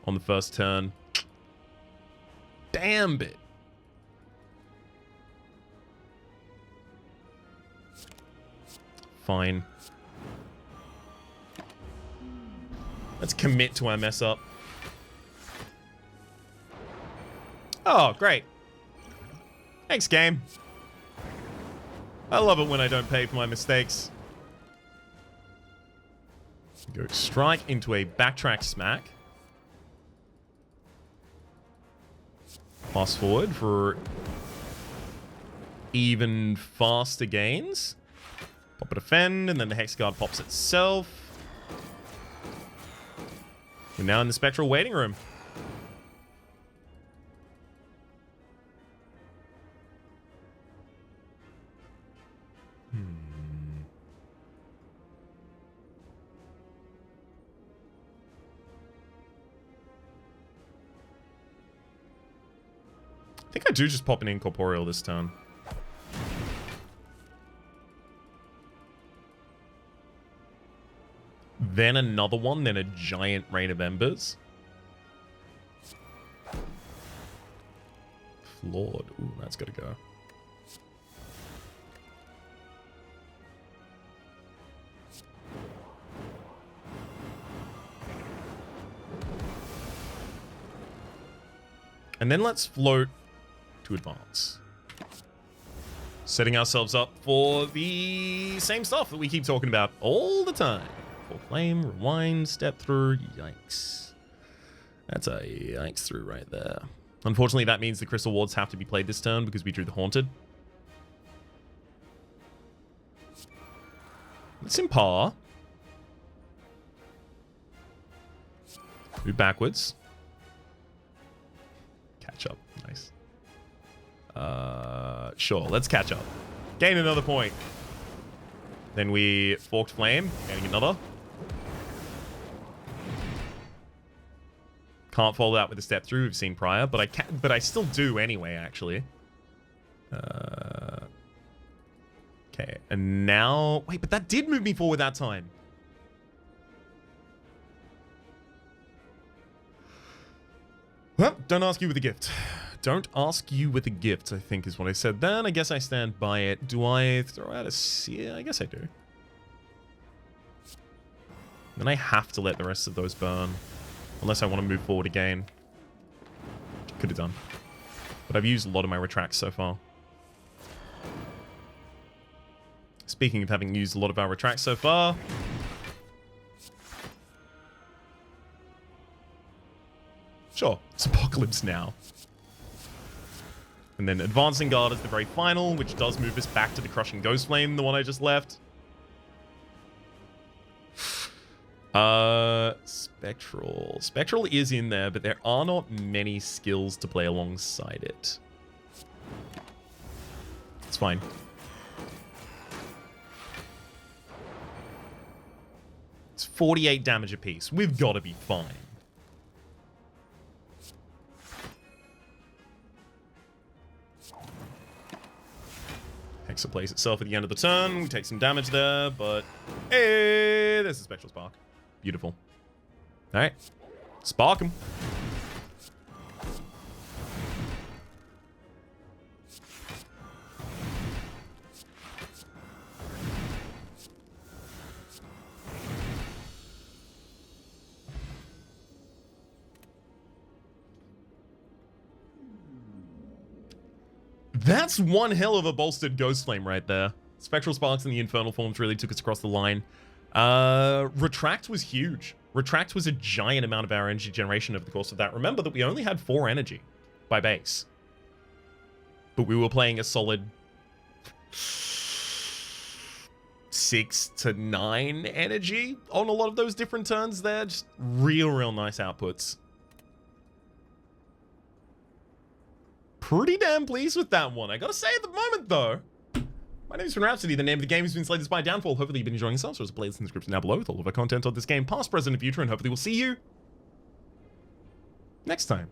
on the first turn. Damn it. Fine. Let's commit to our mess up. Oh, great. Thanks, game. I love it when I don't pay for my mistakes. Go strike into a backtrack smack. Fast forward for even faster gains. Pop a defend, and then the Hex Guard pops itself. We're now in the Spectral waiting room. I think I do just pop an Incorporeal this turn. then another one, then a giant rain of embers. Flawed. Ooh, that's got to go. And then let's float to advance. Setting ourselves up for the same stuff that we keep talking about all the time. Full flame, rewind, step through. Yikes. That's a yikes through right there. Unfortunately, that means the crystal wards have to be played this turn because we drew the haunted. It's in par. Move backwards. Catch up. Nice. Sure, let's catch up. Gain another point. Then we forked flame, gaining another. Can't follow that with a step through we've seen prior, but I can, but I still do anyway, actually. Okay, and now wait, but that did move me forward that time. Well, don't ask you with a gift. Don't ask you with a gift, I think is what I said then. I guess I stand by it. Do I throw out a seer? I guess I do. Then I have to let the rest of those burn. Unless I want to move forward again. Could have done. But I've used a lot of my retracts so far. Speaking of having used a lot of our retracts so far. Sure, it's Apocalypse now. And then Advancing Guard is the very final, which does move us back to the Crushing Ghost Flame, the one I just left. Spectral. Spectral is in there, but there are not many skills to play alongside it. It's fine. It's 48 damage apiece. We've got to be fine. Hexa plays itself at the end of the turn. We take some damage there, but hey, there's a Spectral Spark. Beautiful. All right, spark him. That's one hell of a bolstered Ghost Flame right there. Spectral Sparks and the Infernal Forms really took us across the line. Retract was huge. Retract was a giant amount of our energy generation over the course of that. Remember that we only had 4 energy by base. But we were playing a solid 6 to 9 energy on a lot of those different turns there. Just real nice outputs. Pretty damn pleased with that one. I gotta say at the moment, though. My name is Rhapsody. The name of the game has been Slay the Spire Downfall. Hopefully you've been enjoying yourself. So there's a playlist in the description down below with all of our content on this game, past, present, and future, and hopefully we'll see you next time.